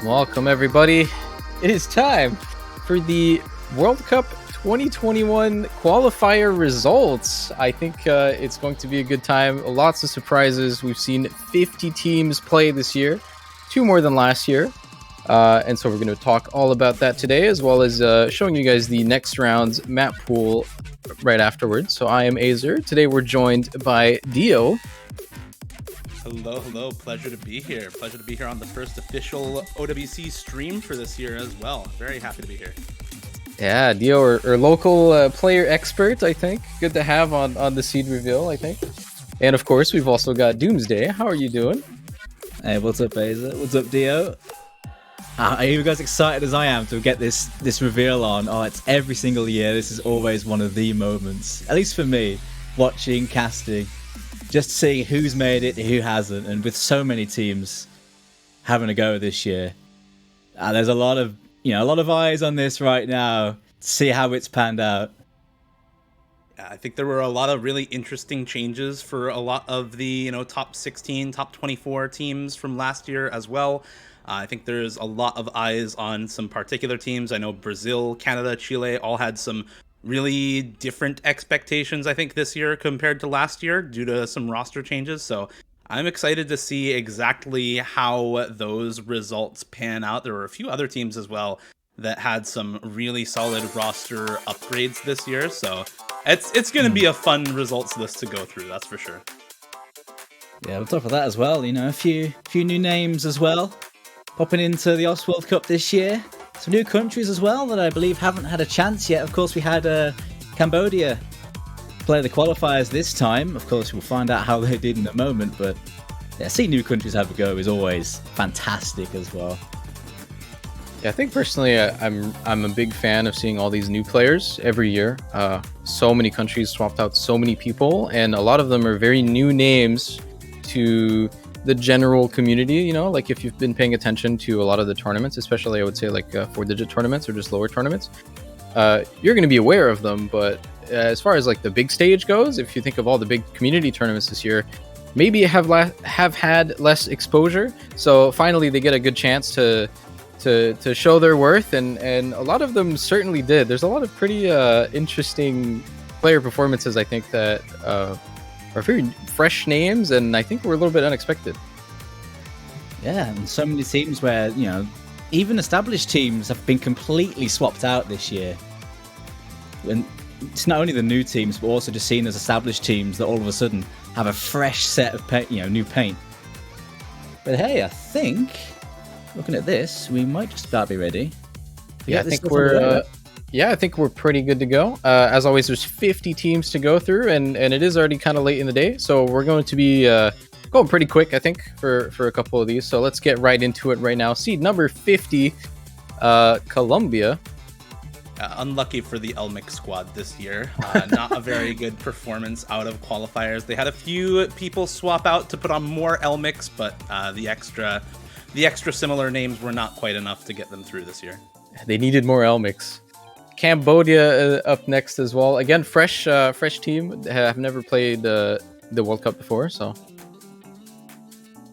Welcome, everybody. It is time for the World Cup 2021 qualifier results. I think it's going to be a good time. Lots of surprises. We've seen 50 teams play this year, 2 more than last year. And so we're going to talk all about that today, as well as showing you guys the next round's map pool right afterwards. So I am Azer. Today we're joined by Dio. Hello. Pleasure to be here. Pleasure to be here on the first official OWC stream for this year as well. Very happy to be here. Yeah, Dio, our local player expert, I think. Good to have on the seed reveal, I think. And of course, we've also got Doomsday. How are you doing? Hey, what's up, Azer? What's up, Dio? Are you guys excited as I am to get this reveal on? Oh, it's every single year. This is always one of the moments, at least for me, watching, casting, just seeing who's made it, who hasn't, and with so many teams having a go this year, there's a lot of eyes on this right now to see how it's panned out. I think there were a lot of really interesting changes for a lot of the top 16, top 24 teams from last year as well. I think there's a lot of eyes on some particular teams. I know Brazil, Canada, Chile all had some really different expectations, I think, this year compared to last year due to some roster changes. So I'm excited to see exactly how those results pan out. There were a few other teams as well that had some really solid roster upgrades this year. So it's going to be a fun results list to go through, that's for sure. Yeah, on top of that as well, a few new names as well popping into the OWC World Cup this year. Some new countries as well that I believe haven't had a chance yet. Of course, we had Cambodia play the qualifiers this time. Of course, we'll find out how they did in a moment, but yeah, seeing new countries have a go is always fantastic as well. Yeah, I think personally, I'm a big fan of seeing all these new players every year. So many countries swapped out so many people, and a lot of them are very new names to the general community. Like if you've been paying attention to a lot of the tournaments, especially I would say like 4-digit tournaments or just lower tournaments, you're going to be aware of them. But as far as like the big stage goes, if you think of all the big community tournaments this year, maybe have had less exposure. So finally they get a good chance to show their worth, and a lot of them certainly did. There's a lot of pretty interesting player performances, I think, that are very fresh names, and I think we're a little bit unexpected. Yeah, and so many teams where, even established teams have been completely swapped out this year. And it's not only the new teams, but also just seen as established teams that all of a sudden have a fresh set of paint, new paint. But hey, I think, looking at this, we might just about be ready. I think we're pretty good to go. As always, there's 50 teams to go through, and it is already kind of late in the day, so we're going to be going pretty quick, I think, for a couple of these. So let's get right into it right now. Seed number 50, Colombia. Unlucky for the Elmic squad this year. Not a very good performance out of qualifiers. They had a few people swap out to put on more Elmics, but the extra similar names were not quite enough to get them through this year. They needed more Elmics. Cambodia up next as well. Again, fresh team. Have never played the World Cup before, so.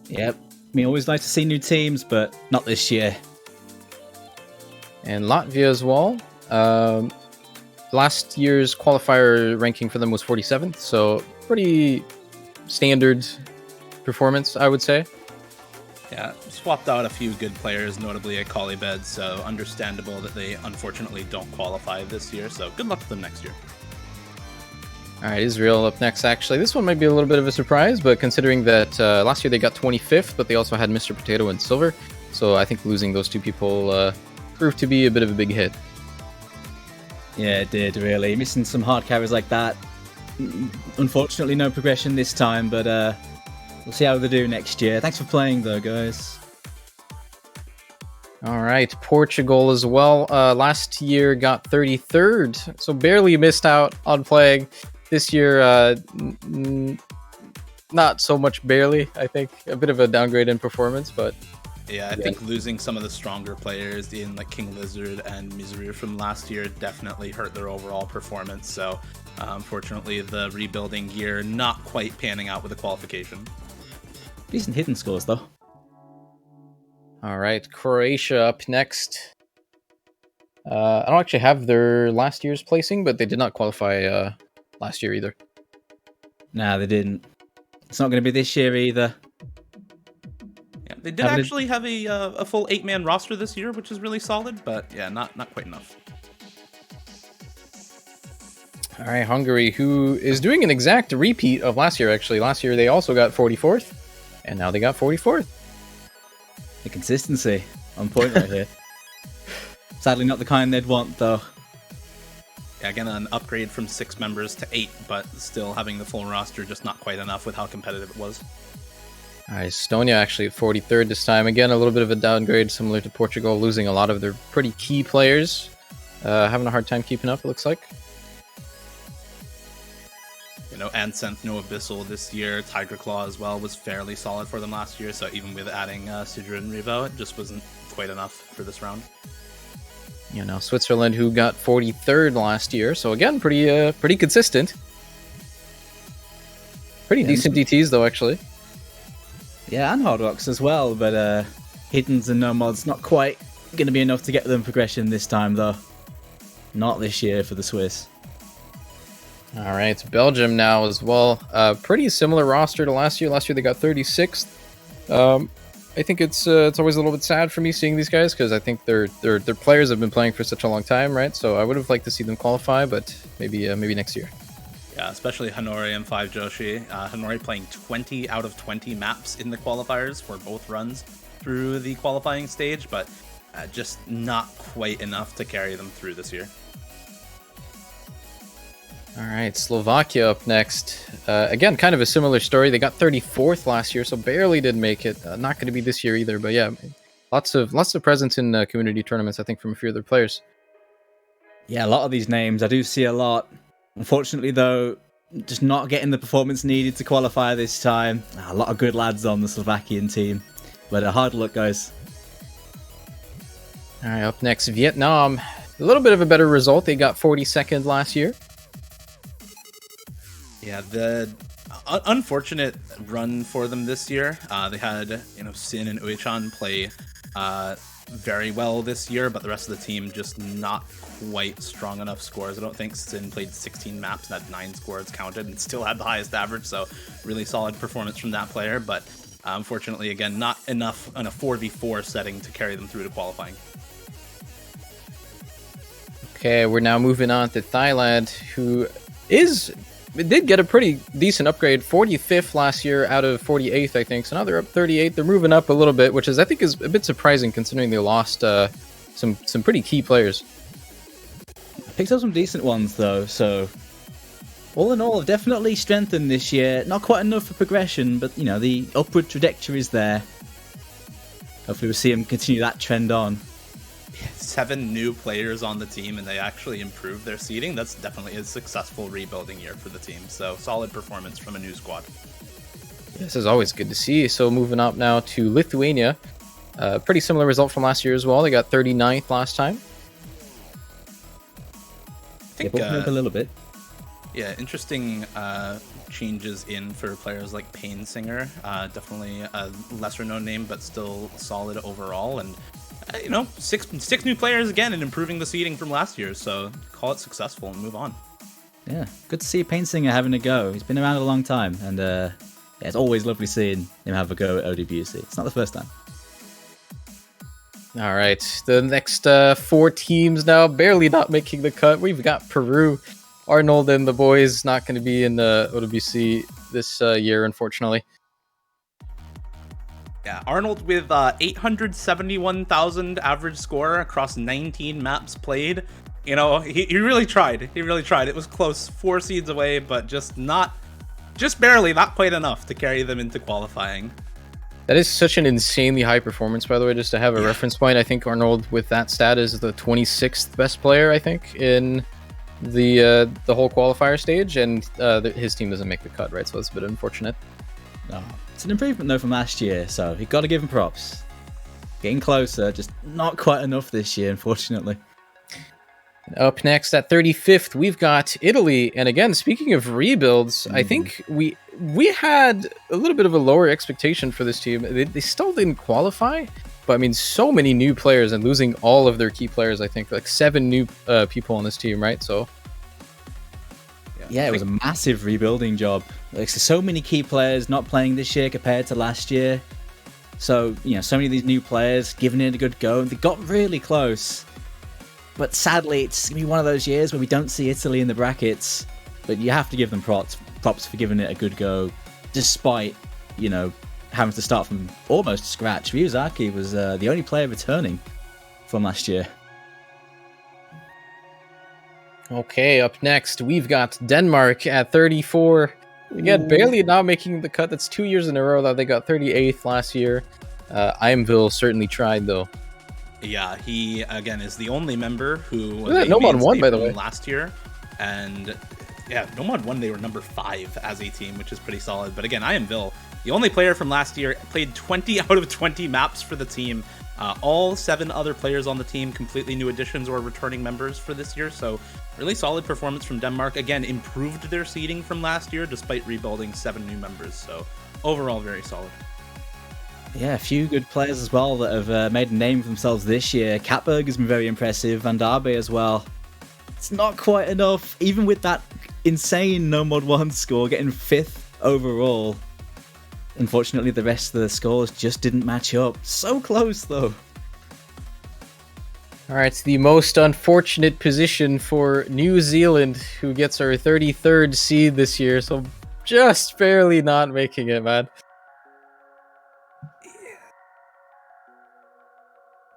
Yep. Always nice to see new teams, but not this year. And Latvia as well. Last year's qualifier ranking for them was 47th, so pretty standard performance, I would say. Yeah, swapped out a few good players, notably a Colibed, so understandable that they unfortunately don't qualify this year, so good luck to them next year. All right, Israel up next, actually. This one might be a little bit of a surprise, but considering that last year they got 25th, but they also had Mr. Potato and Silver, so I think losing those two people proved to be a bit of a big hit. Yeah, it did, really. Missing some hard carries like that. Unfortunately, no progression this time, but we'll see how they do next year. Thanks for playing, though, guys. All right, Portugal as well. Last year got 33rd, so barely missed out on playing. This year, not so much barely, I think. A bit of a downgrade in performance, but... Yeah, I think losing some of the stronger players in like King Lizard and Misery from last year definitely hurt their overall performance. So, unfortunately, the rebuilding year not quite panning out with the qualification. Decent hidden scores, though. All right, Croatia up next. I don't actually have their last year's placing, but they did not qualify last year either. Nah, they didn't. It's not going to be this year either. Yeah, they did actually have a full 8-man roster this year, which is really solid, but yeah, not quite enough. All right, Hungary, who is doing an exact repeat of last year, actually. Last year, they also got 44th, and now they got 44th. The consistency on point right here. Sadly, not the kind they'd want, though. Yeah, again, an upgrade from 6 members to 8, but still having the full roster, just not quite enough with how competitive it was. All right, Estonia actually at 43rd this time. Again, a little bit of a downgrade, similar to Portugal, losing a lot of their pretty key players. Having a hard time keeping up, it looks like. You know, Ansenth, no Abyssal this year. Tiger Claw as well was fairly solid for them last year, so even with adding Sidra and Revo, it just wasn't quite enough for this round. You know, Switzerland, who got 43rd last year, so again, pretty consistent. Pretty decent DTs, though, actually. Yeah, and Hard Rocks as well, but Hiddens and No Mods not quite going to be enough to get them progression this time, though. Not this year for the Swiss. All right, Belgium now as well. Pretty similar roster to last year. Last year they got 36th. I think it's always a little bit sad for me seeing these guys because I think their players have been playing for such a long time, right? So I would have liked to see them qualify, but maybe next year. Yeah, especially Hanori and 5 Joshi. Hanori playing 20 out of 20 maps in the qualifiers for both runs through the qualifying stage, but just not quite enough to carry them through this year. All right, Slovakia up next. Again, kind of a similar story. They got 34th last year, so barely did make it. Not going to be this year either, but yeah, lots of presence in community tournaments, I think, from a few other players. Yeah, a lot of these names, I do see a lot. Unfortunately, though, just not getting the performance needed to qualify this time. A lot of good lads on the Slovakian team, but hard luck, guys. All right, up next, Vietnam. A little bit of a better result. They got 42nd last year. Yeah, the unfortunate run for them this year. They had, Sin and Uechan play very well this year, but the rest of the team just not quite strong enough scores. I don't think Sin played 16 maps and had 9 scores counted and still had the highest average, so really solid performance from that player, but unfortunately, again, not enough on a 4v4 setting to carry them through to qualifying. Okay, we're now moving on to Thailand, who did get a pretty decent upgrade, 45th last year out of 48th, I think. So now they're up 38th. They're moving up a little bit, which I think is a bit surprising considering they lost some pretty key players. Picked up some decent ones though, so all in all, definitely strengthened this year. Not quite enough for progression, but the upward trajectory is there. Hopefully we'll see them continue that trend on. 7 new players on the team and they actually improved their seeding. That's definitely a successful rebuilding year for the team. So solid performance from a new squad. This is always good to see. So moving up now to Lithuania. Pretty similar result from last year as well. They got 39th last time. I think a little bit. Yeah, interesting changes in for players like Pain Singer. Definitely a lesser known name, but still solid overall. And six new players again and improving the seeding from last year. So call it successful and move on. Yeah, good to see Pain Singer having a go. He's been around a long time, and it's always lovely seeing him have a go at OWC. It's not the first time. All right, the next 4 teams now barely not making the cut. We've got Peru, Arnold, and the boys not going to be in the OWC this year, unfortunately. Yeah, Arnold with 871,000 average score across 19 maps played. He really tried. He really tried. It was close, 4 seeds away, but just barely, not quite enough to carry them into qualifying. That is such an insanely high performance, by the way, just to have a reference point. I think Arnold, with that stat, is the 26th best player, I think, in the whole qualifier stage, and his team doesn't make the cut, right? So it's a bit unfortunate. Oh, it's an improvement, though, from last year, so you've got to give him props. Getting closer, just not quite enough this year, unfortunately. Up next at 35th, we've got Italy. And again, speaking of rebuilds, I think we had a little bit of a lower expectation for this team. They still didn't qualify, But I mean, so many new players and losing all of their key players. I think like 7 new people on this team, right? So yeah, it was a massive rebuilding job. Like so many key players not playing this year compared to last year. So so many of these new players giving it a good go, and they got really close. But sadly, it's gonna be one of those years where we don't see Italy in the brackets. But you have to give them props for giving it a good go, despite having to start from almost scratch. Ryuzaki was the only player returning from last year. Okay, up next, we've got Denmark at 34. Again, barely not making the cut. That's 2 years in a row that they got 38th last year. Imville certainly tried, though. Yeah, he, again, is the only member who was Nomad won, by the way. Last year. And, yeah, Nomad won. They were number 5 as a team, which is pretty solid. But, again, Imville, the only player from last year, played 20 out of 20 maps for the team. All 7 other players on the team, completely new additions or returning members for this year. So really solid performance from Denmark. Again, improved their seeding from last year despite rebuilding 7 new members. So overall, very solid. Yeah, a few good players as well that have made a name for themselves this year. Katberg has been very impressive, Van Darby as well. It's not quite enough, even with that insane No Mod 1 score, getting 5th overall. Unfortunately, the rest of the scores just didn't match up. So close, though. All right, the most unfortunate position for New Zealand, who gets our 33rd seed this year, so just barely not making it, man.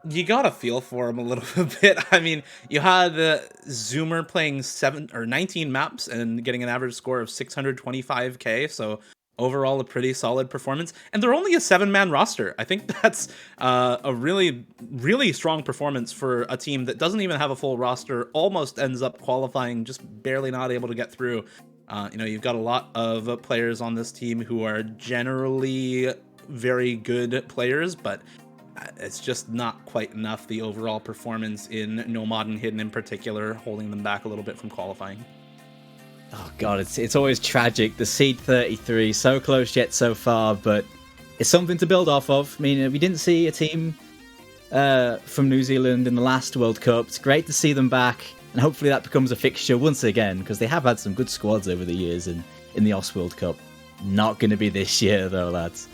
You gotta feel for him a little bit. I mean, you had Zoomer playing 19 maps and getting an average score of 625k, so overall a pretty solid performance. And they're only a 7-man roster. I think that's a really, really strong performance for a team that doesn't even have a full roster, almost ends up qualifying, just barely not able to get through. You've got a lot of players on this team who are generally very good players, but it's just not quite enough. The overall performance in Nomad and Hidden in particular, holding them back a little bit from qualifying. Oh god, it's always tragic. The seed 33, so close yet so far, but it's something to build off of. I mean, we didn't see a team from New Zealand in the last World Cup. It's great to see them back, and hopefully that becomes a fixture once again, because they have had some good squads over the years in the OS World Cup. Not going to be this year, though, lads.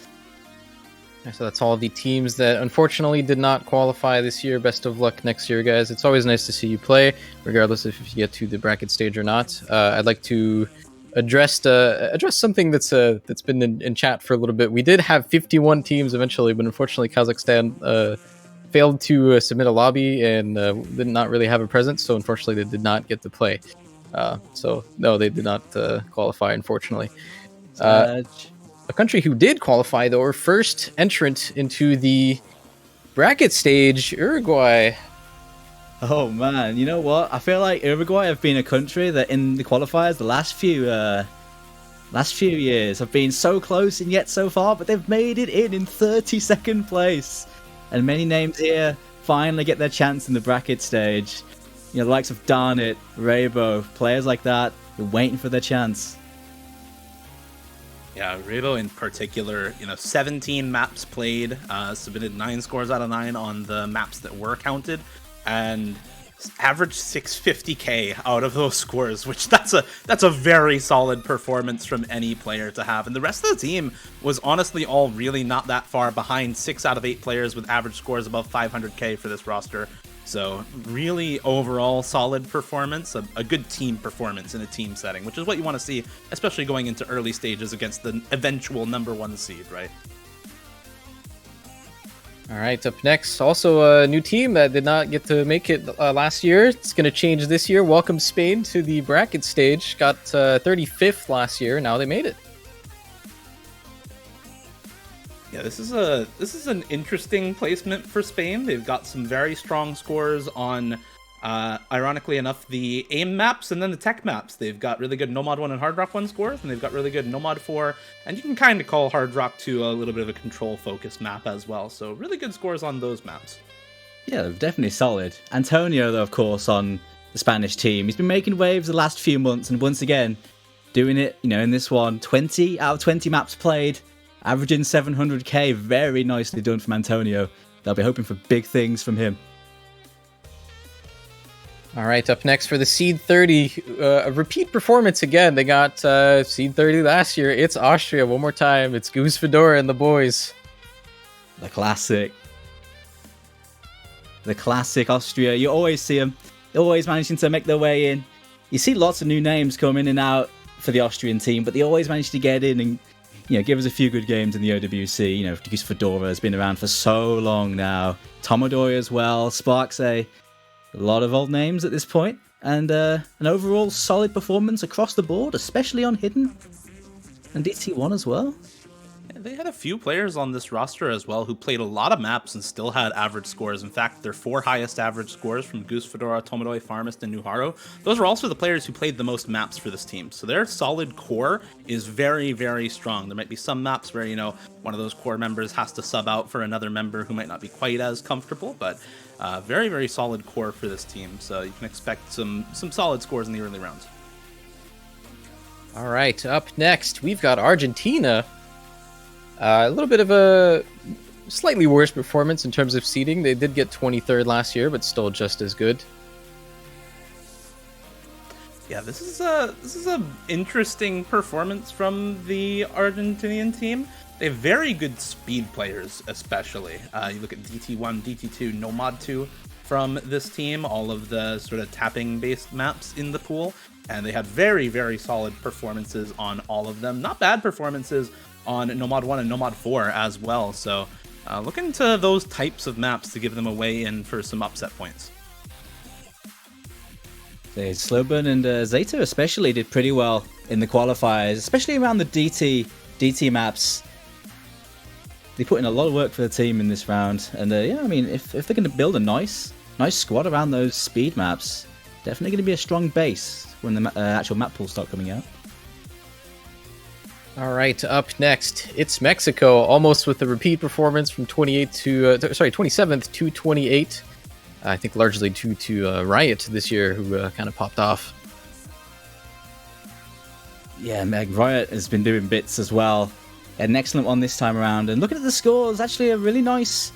So that's all the teams that unfortunately did not qualify this year. Best of luck next year, guys. It's always nice to see you play, regardless if you get to the bracket stage or not. I'd like to address something that's been in chat for a little bit. We did have 51 teams eventually, but unfortunately Kazakhstan failed to submit a lobby and did not really have a presence, so unfortunately they did not get to play. So no, they did not qualify, unfortunately. A country who did qualify, though, our first entrant into the bracket stage, Uruguay. Oh man, you know what? I feel like Uruguay have been a country that in the qualifiers the last few years have been so close and yet so far, but they've made it in 32nd place. And many names here finally get their chance in the bracket stage. The likes of Darnit, Rabo, players like that, they're waiting for their chance. Yeah, Rabo in particular, 17 maps played, submitted 9 scores out of 9 on the maps that were counted, and averaged 650k out of those scores, which that's a very solid performance from any player to have. And the rest of the team was honestly all really not that far behind. 6 out of 8 players with average scores above 500k for this roster. So really overall solid performance, a good team performance in a team setting, which is what you want to see, especially going into early stages against the eventual number 1 seed, right? All right, up next, also a new team that did not get to make it last year. It's going to change this year. Welcome Spain to the bracket stage. Got 35th last year. Now they made it. Yeah, this is an interesting placement for Spain. They've got some very strong scores on, ironically enough, the AIM maps and then the tech maps. They've got really good Nomad 1 and Hard Rock 1 scores, and they've got really good Nomad 4, and you can kind of call Hard Rock 2 a little bit of a control-focused map as well. So really good scores on those maps. Yeah, they're definitely solid. Antonio, though, of course, on the Spanish team. He's been making waves the last few months, and once again, doing it, in this one, 20 out of 20 maps played, averaging 700k, very nicely done from Antonio. they'll be hoping for big things from him. All right, up next for the Seed 30, a repeat performance again. They got Seed 30 last year. It's Austria one more time. It's Goose Fedora and the boys. The classic Austria. You always see them. They're always managing to make their way in. You see lots of new names come in and out for the Austrian team, but they always manage to get in and give us a few good games in the OWC. Goose Fedora has been around for so long now. Tomodoy as well. Sparksay. A lot of old names at this point, and an overall solid performance across the board, especially on Hidden and DT1 as well. Yeah, they had a few players on this roster as well who played a lot of maps and still had average scores. In fact, their 4 highest average scores from Goose Fedora, Tomodoy, Farmist, and Nuharo, those are also the players who played the most maps for this team. So their solid core is very, very strong. There might be some maps where, one of those core members has to sub out for another member who might not be quite as comfortable, but very, very solid core for this team. So you can expect some solid scores in the early rounds. All right, up next, we've got Argentina. A little bit of a slightly worse performance in terms of seeding. They did get 23rd last year, but still just as good. Yeah, this is a interesting performance from the Argentinian team. They have very good speed players, especially. You look at DT1, DT2, Nomad 2 from this team, all of the sort of tapping-based maps in the pool, and they had very, very solid performances on all of them. Not bad performances on Nomad 1 and Nomad 4 as well, so look into those types of maps to give them a way in for some upset points. Sloban and Zeta especially did pretty well in the qualifiers, especially around the DT maps. They put in a lot of work for the team in this round, and if they're going to build a nice squad around those speed maps, definitely going to be a strong base when the actual map pools start coming out. All right, up next, it's Mexico, almost with a repeat performance from 27th to 28. I think largely due to Riot this year, who kind of popped off. Yeah, Riot has been doing bits as well. An excellent one this time around, and looking at the scores, actually a really nice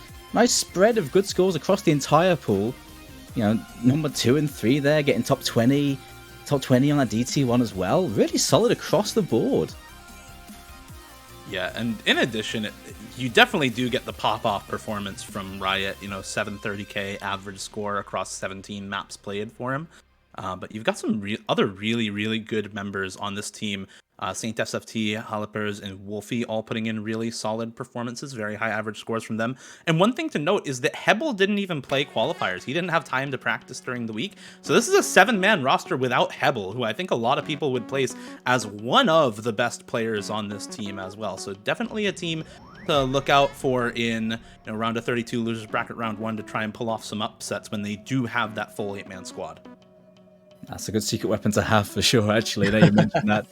spread of good scores across the entire pool. Number 2 and 3 there, getting top 20 on that DT1 as well. Really solid across the board. Yeah, and in addition, you definitely do get the pop-off performance from Riot, 730k average score across 17 maps played for him. But you've got some other really, really good members on this team. Saint SFT, Halipers, and Wolfie all putting in really solid performances, very high average scores from them. And one thing to note is that Hebel didn't even play qualifiers. He didn't have time to practice during the week. So this is a 7-man roster without Hebel, who I think a lot of people would place as one of the best players on this team as well. So definitely a team to look out for in round of 32, losers bracket round 1, to try and pull off some upsets when they do have that full 8-man squad. That's a good secret weapon to have for sure, actually. Now you mentioned that.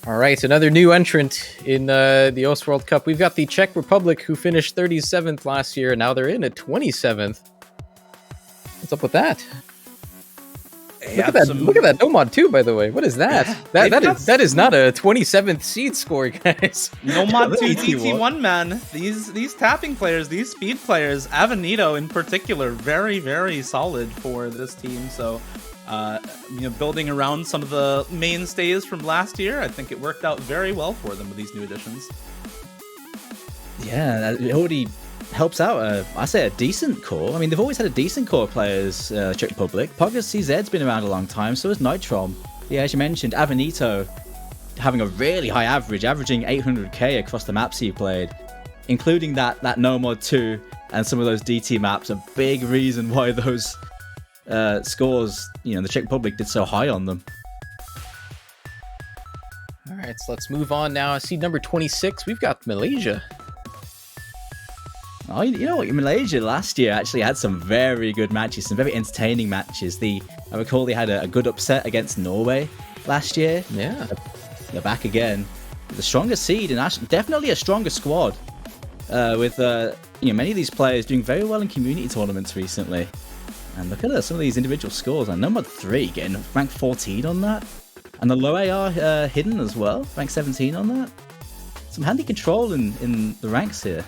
All right, another new entrant in the OS World Cup. We've got the Czech Republic, who finished 37th last year. Now they're in at 27th. What's up with that? Look at that Nomad too, by the way. What is that? That is not a 27th seed score, guys. Nomad 2 DT1, man. These tapping players, these speed players, Avenito in particular, very, very solid for this team. So building around some of the mainstays from last year, I think it worked out very well for them with these new additions. Yeah, it already helps out, I say, a decent core. I mean, they've always had a decent core of players, Czech Republic. Pogus CZ's been around a long time, so has Nitrom. Yeah, as you mentioned, Avenito having a really high average, averaging 800k across the maps he played, including that Nomad 2 and some of those DT maps. A big reason why those scores, the Czech Republic did so high on them. All right, so let's move on now. Seed number 26, we've got Malaysia. Oh, you know what? Malaysia last year actually had some very good matches, some very entertaining matches. I recall they had a good upset against Norway last year. Yeah. They're back again. The stronger seed and definitely a stronger squad. With many of these players doing very well in community tournaments recently. And look at some of these individual scores. And number 3 getting rank 14 on that. And the low AR hidden as well, rank 17 on that. Some handy control in the ranks here.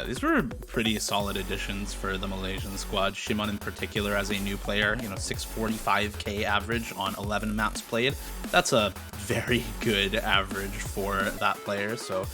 Yeah, these were pretty solid additions for the Malaysian squad. Shimon in particular as a new player, 645k average on 11 maps played. That's a very good average for that player. So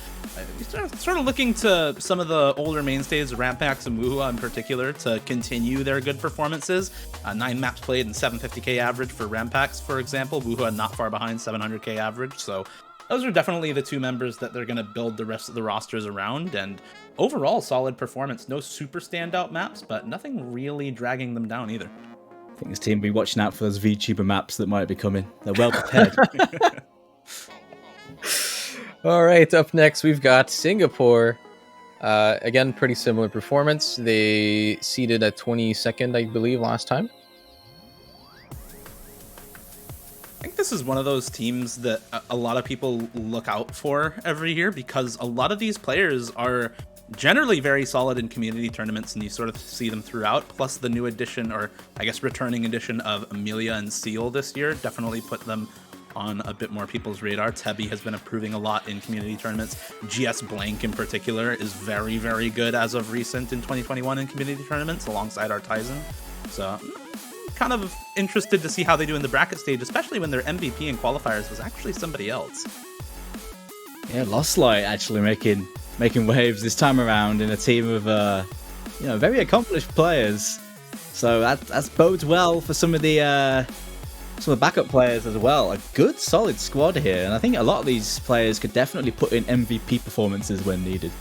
sort of looking to some of the older mainstays, Rampax and Wuhua in particular, to continue their good performances. 9 maps played and 750k average for Rampax, for example. Wuhua not far behind, 700k average. So those are definitely the two members that they're going to build the rest of the rosters around, and overall solid performance. No super standout maps, but nothing really dragging them down either. I think this team will be watching out for those VTuber maps that might be coming. They're well prepared. All right, up next we've got Singapore. Again, pretty similar performance. They seeded at 22nd, I believe, last time. I think this is one of those teams that a lot of people look out for every year, because a lot of these players are generally very solid in community tournaments, and you sort of see them throughout. Plus the new addition, or I guess returning addition, of Amelia and Seal this year definitely put them on a bit more people's radar. Tebi has been improving a lot in community tournaments. GS Blank in particular is very, very good as of recent in 2021 in community tournaments alongside Artisan. So kind of interested to see how they do in the bracket stage, especially when their MVP in qualifiers was actually somebody else. Yeah, Lost Light actually making waves this time around in a team of very accomplished players. So that bodes well for some of the backup players as well. A good solid squad here, and I think a lot of these players could definitely put in MVP performances when needed.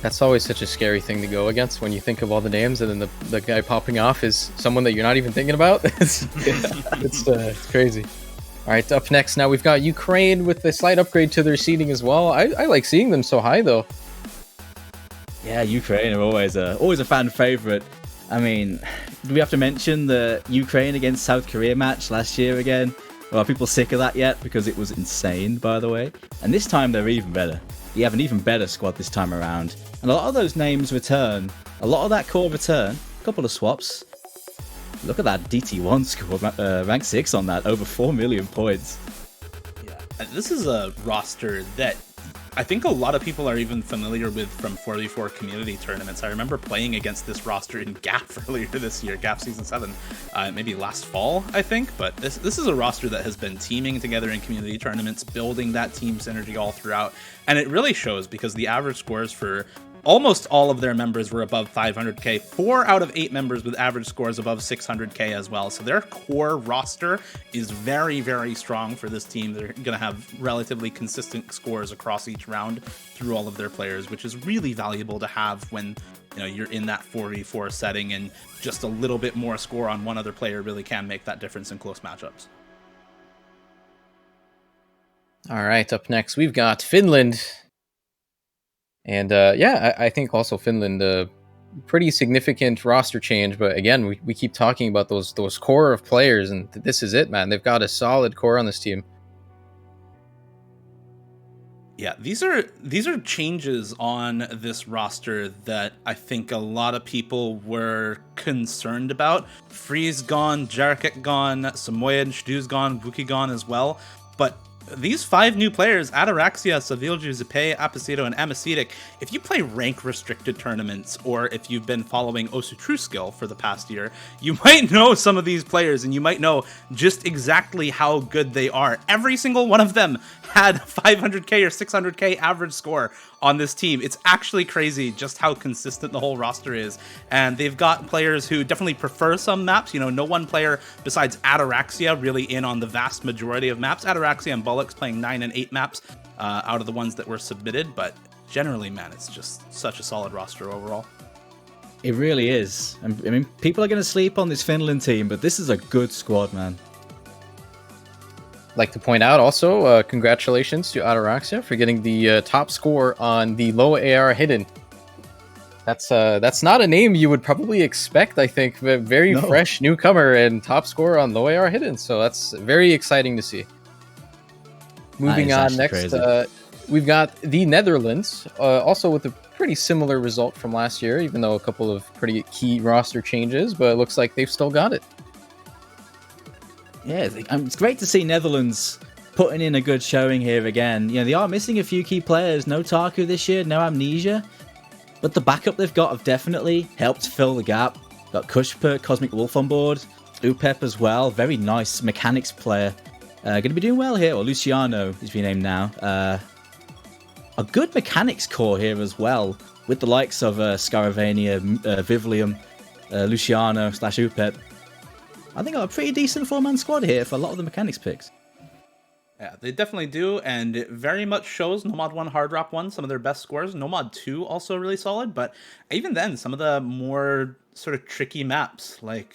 That's always such a scary thing to go against when you think of all the names, and then the guy popping off is someone that you're not even thinking about. It's crazy. All right, up next now we've got Ukraine with a slight upgrade to their seeding as well. I like seeing them so high though. Yeah, Ukraine are always a fan favorite. I mean, do we have to mention the Ukraine against South Korea match last year again? Well, are people sick of that yet? Because it was insane, by the way. And this time they're even better. They have an even better squad this time around. And a lot of those names return. A lot of that core return. A couple of swaps. Look at that DT1 score, rank 6 on that, over 4 million points. Yeah, this is a roster that I think a lot of people are even familiar with from 4v4 community tournaments. I remember playing against this roster in GAP earlier this year, GAP Season 7, maybe last fall, I think. But this is a roster that has been teaming together in community tournaments, building that team synergy all throughout. And it really shows, because the average scores for almost all of their members were above 500k. 4 out of 8 members with average scores above 600k as well. So their core roster is very, very strong for this team. They're going to have relatively consistent scores across each round through all of their players, which is really valuable to have when you're in that 4v4 setting, and just a little bit more score on one other player really can make that difference in close matchups. All right, up next we've got Finland. And I think also Finland, pretty significant roster change. But again, we keep talking about those core of players, and this is it, man. They've got a solid core on this team. Yeah, these are changes on this roster that I think a lot of people were concerned about. Freeze gone, Jarkek gone, Samoyed, Shdu's gone, Vuki gone as well. But these 5 new players, Ataraxia, Savilju, Zipe, Apacito, and Amacetic, if you play rank-restricted tournaments, or if you've been following Osu True Skill for the past year, you might know some of these players, and you might know just exactly how good they are. Every single one of them had 500k or 600k average score on this team. It's actually crazy just how consistent the whole roster is. And they've got players who definitely prefer some maps. No one player besides Ataraxia really in on the vast majority of maps. Ataraxia and Bullocks playing 9 and 8 maps out of the ones that were submitted. But generally, man, it's just such a solid roster overall. It really is. I mean, people are going to sleep on this Finland team, but this is a good squad, man. Like to point out also, congratulations to Ataraxia for getting the top score on the low AR hidden. That's not a name you would probably expect, I think. Very fresh newcomer and top score on low AR hidden. So that's very exciting to see. Moving on next, we've got the Netherlands, also with a pretty similar result from last year, even though a couple of pretty key roster changes, but it looks like they've still got it. Yeah, it's great to see Netherlands putting in a good showing here again. They are missing a few key players. No Taku this year, no Amnesia. but the backup they've got have definitely helped fill the gap. Got Kushper, Cosmic Wolf on board, Upep as well, very nice mechanics player. Going to be doing well here, or Luciano is being named now. A good mechanics core here as well, with the likes of Scaravania, Vivlium, Luciano / Upep. I think a pretty decent 4-man squad here for a lot of the mechanics picks. Yeah, they definitely do, and it very much shows Nomad 1, Hard Rock 1, some of their best scores. Nomad 2 also really solid, but even then, some of the more sort of tricky maps, like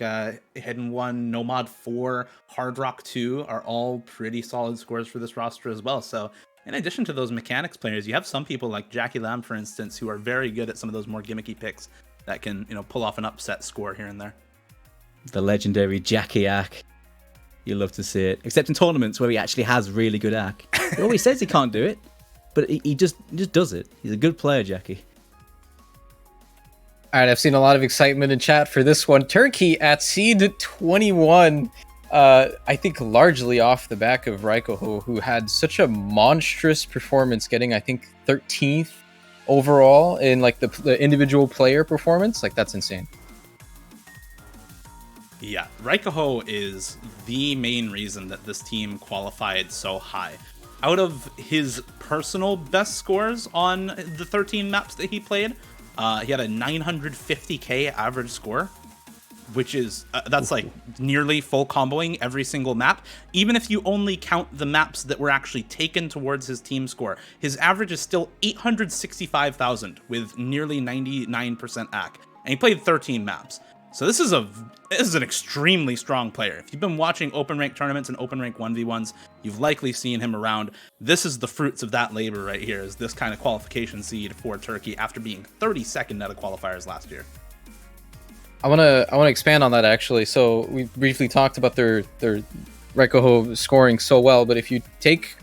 Hidden 1, Nomad 4, Hard Rock 2, are all pretty solid scores for this roster as well. So in addition to those mechanics players, you have some people like Jackie Lamb, for instance, who are very good at some of those more gimmicky picks that can, pull off an upset score here and there. The legendary Jackie Ack. You love to see it. Except in tournaments where he actually has really good Ack. He always says he can't do it, but he just does it. He's a good player, Jackie. All right, I've seen a lot of excitement in chat for this one. Turkey at seed 21. I think largely off the back of Raikoho, who had such a monstrous performance, getting, I think, 13th overall in like the individual player performance. Like, that's insane. Yeah, Raikoho is the main reason that this team qualified so high. Out of his personal best scores on the 13 maps that he played, he had a 950k average score, which is, that's like nearly full comboing every single map. Even if you only count the maps that were actually taken towards his team score, his average is still 865,000 with nearly 99% AC. And he played 13 maps. So this is an extremely strong player. If you've been watching open rank tournaments and open rank 1v1s, you've likely seen him around. This is the fruits of that labor right here, is this kind of qualification seed for Turkey after being 32nd out of qualifiers last year. I wanna expand on that actually. So we briefly talked about their Raikoho scoring so well, but if you take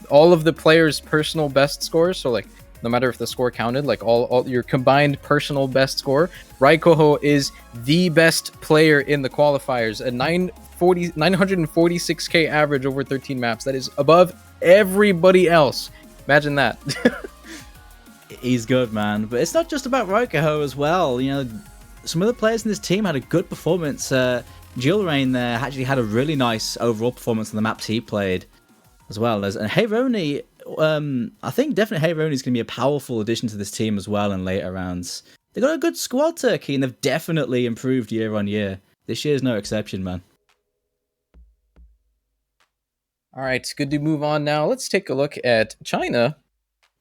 all of the players' personal best scores, so like no matter if the score counted, like all your combined personal best score, Raikoho is the best player in the qualifiers. A 946k average over 13 maps. That is above everybody else. Imagine that. He's good, man. But it's not just about Raikoho as well. Some other players in this team had a good performance. Jilrain there actually had a really nice overall performance on the maps he played, as well as. And Heyroni, I think definitely Heyroni is going to be a powerful addition to this team as well in later rounds. They've got a good squad, Turkey, and they've definitely improved year on year. This year's no exception, man. All right, it's good to move on now. Let's take a look at China.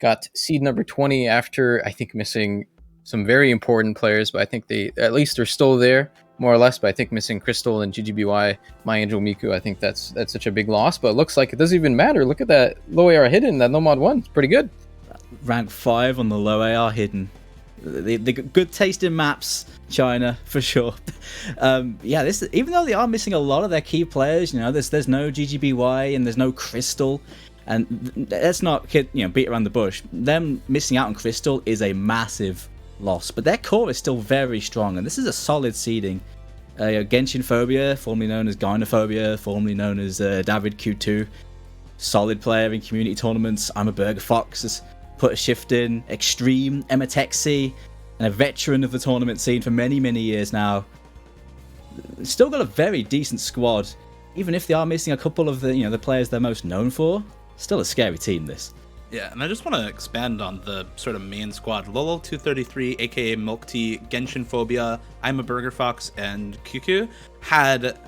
Got seed number 20 after, I think, missing some very important players, but I think they at least are still there, more or less. But I think missing Crystal and GGBY, My Angel Miku, I think that's such a big loss. But it looks like it doesn't even matter. Look at that low AR hidden, that Nomad 1. It's pretty good. Rank 5 on the low AR hidden. They got good taste in maps, China, for sure. Yeah, even though they are missing a lot of their key players, there's no GGBY and there's no Crystal. And let's not beat around the bush. Them missing out on Crystal is a massive loss, but their core is still very strong, and this is a solid seeding. Genshin Phobia, formerly known as Gynophobia, formerly known as David Q2, solid player in community tournaments. I'm a Burger Fox has put a shift in. Extreme, Ematexi, and a veteran of the tournament scene for many years now. Still got a very decent squad, even if they are missing a couple of the players they're most known for. Still a scary team, this. Yeah, and I just want to expand on the sort of main squad. Lolo 233, aka Milk Tea, Genshin Phobia, I'm a Burger Fox, and QQ had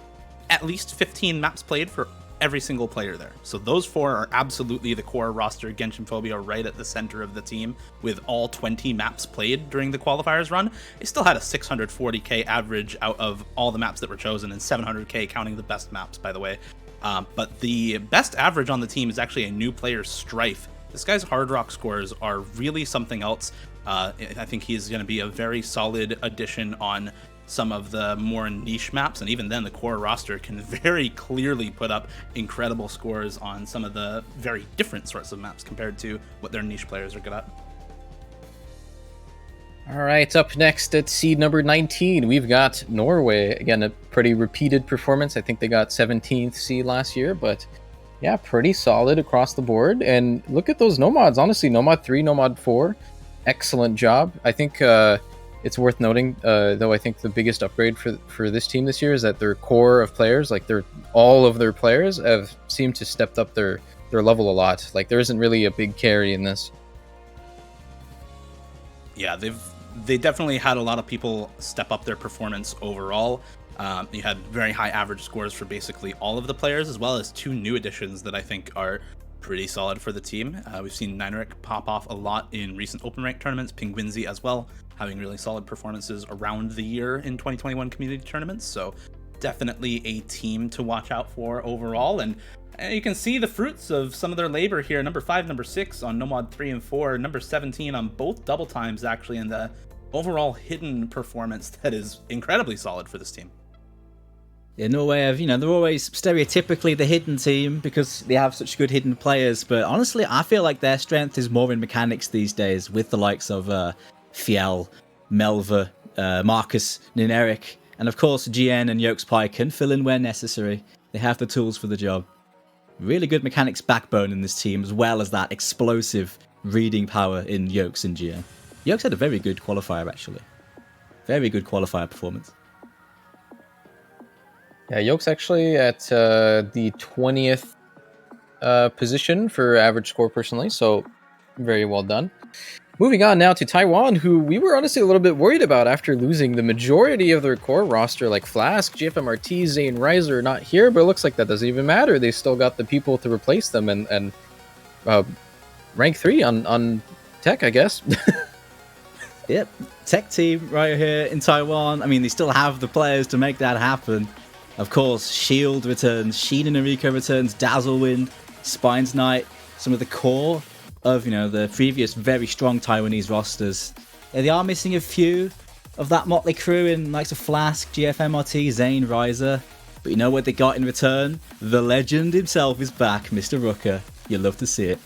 at least 15 maps played for every single player there. So those four are absolutely the core roster. Genshin Phobia right at the center of the team with all 20 maps played during the qualifiers run. It still had a 640k average out of all the maps that were chosen, and 700k counting the best maps, by the way. But the best average on the team is actually a new player, Strife. This guy's Hard Rock scores are really something else. I think he's going to be a very solid addition on some of the more niche maps, and even then the core roster can very clearly put up incredible scores on some of the very different sorts of maps compared to what their niche players are good at. All right, up next at seed number 19, we've got Norway. Again, a pretty repeated performance. I think they got 17th seed last year, but yeah, pretty solid across the board. And look at those Nomads. Honestly, Nomad 3, Nomad 4, excellent job. I think it's worth noting, though. I think the biggest upgrade for this team this year is that their core of players, like all of their players, have seemed to stepped up their level a lot. Like there isn't really a big carry in this. Yeah, they definitely had a lot of people step up their performance overall. You had very high average scores for basically all of the players, as well as 2 new additions that I think are pretty solid for the team. We've seen Nineric pop off a lot in recent open rank tournaments, Penguinzy as well, having really solid performances around the year in 2021 community tournaments. So definitely a team to watch out for overall. And you can see the fruits of some of their labor here. Number 5, number 6 on Nomad 3 and 4, number 17 on both double times actually, and the overall hidden performance that is incredibly solid for this team. Yeah, Norway have, they're always stereotypically the hidden team because they have such good hidden players. But honestly, I feel like their strength is more in mechanics these days with the likes of Fiel, Melva, Marcus, Nineric, and of course GN and Yokes Pie can fill in where necessary. They have the tools for the job. Really good mechanics backbone in this team, as well as that explosive reading power in Yokes and GN. Yokes had a very good qualifier, actually. Very good qualifier performance. Yeah, Yokes actually at the 20th position for average score personally, so very well done. Moving on now to Taiwan, who we were honestly a little bit worried about after losing the majority of their core roster, like Flask, GFMRT, Zane, Riser not here, but it looks like that doesn't even matter. They still got the people to replace them, and rank 3 on tech, I guess. Yep, tech team right here in Taiwan. I mean, they still have the players to make that happen. Of course, Shield returns, Sheen and Nariko returns, Dazzlewind, Spines Knight, some of the core of, the previous very strong Taiwanese rosters. Yeah, they are missing a few of that motley crew in likes of Flask, GFMRT, Zane, Riser. But you know what they got in return? The legend himself is back, Mr. Rucker. You love to see it.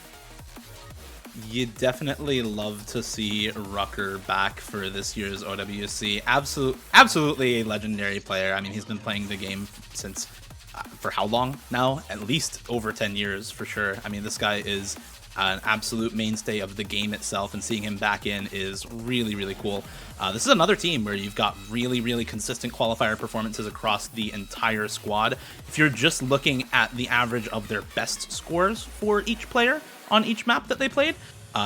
You definitely love to see Rucker back for this year's OWC. Absolutely a legendary player. I mean, he's been playing the game since, for how long now? At least over 10 years for sure. I mean, this guy is an absolute mainstay of the game itself, and seeing him back in is really, really cool. This is another team where you've got really, really consistent qualifier performances across the entire squad. If you're just looking at the average of their best scores for each player on each map that they played,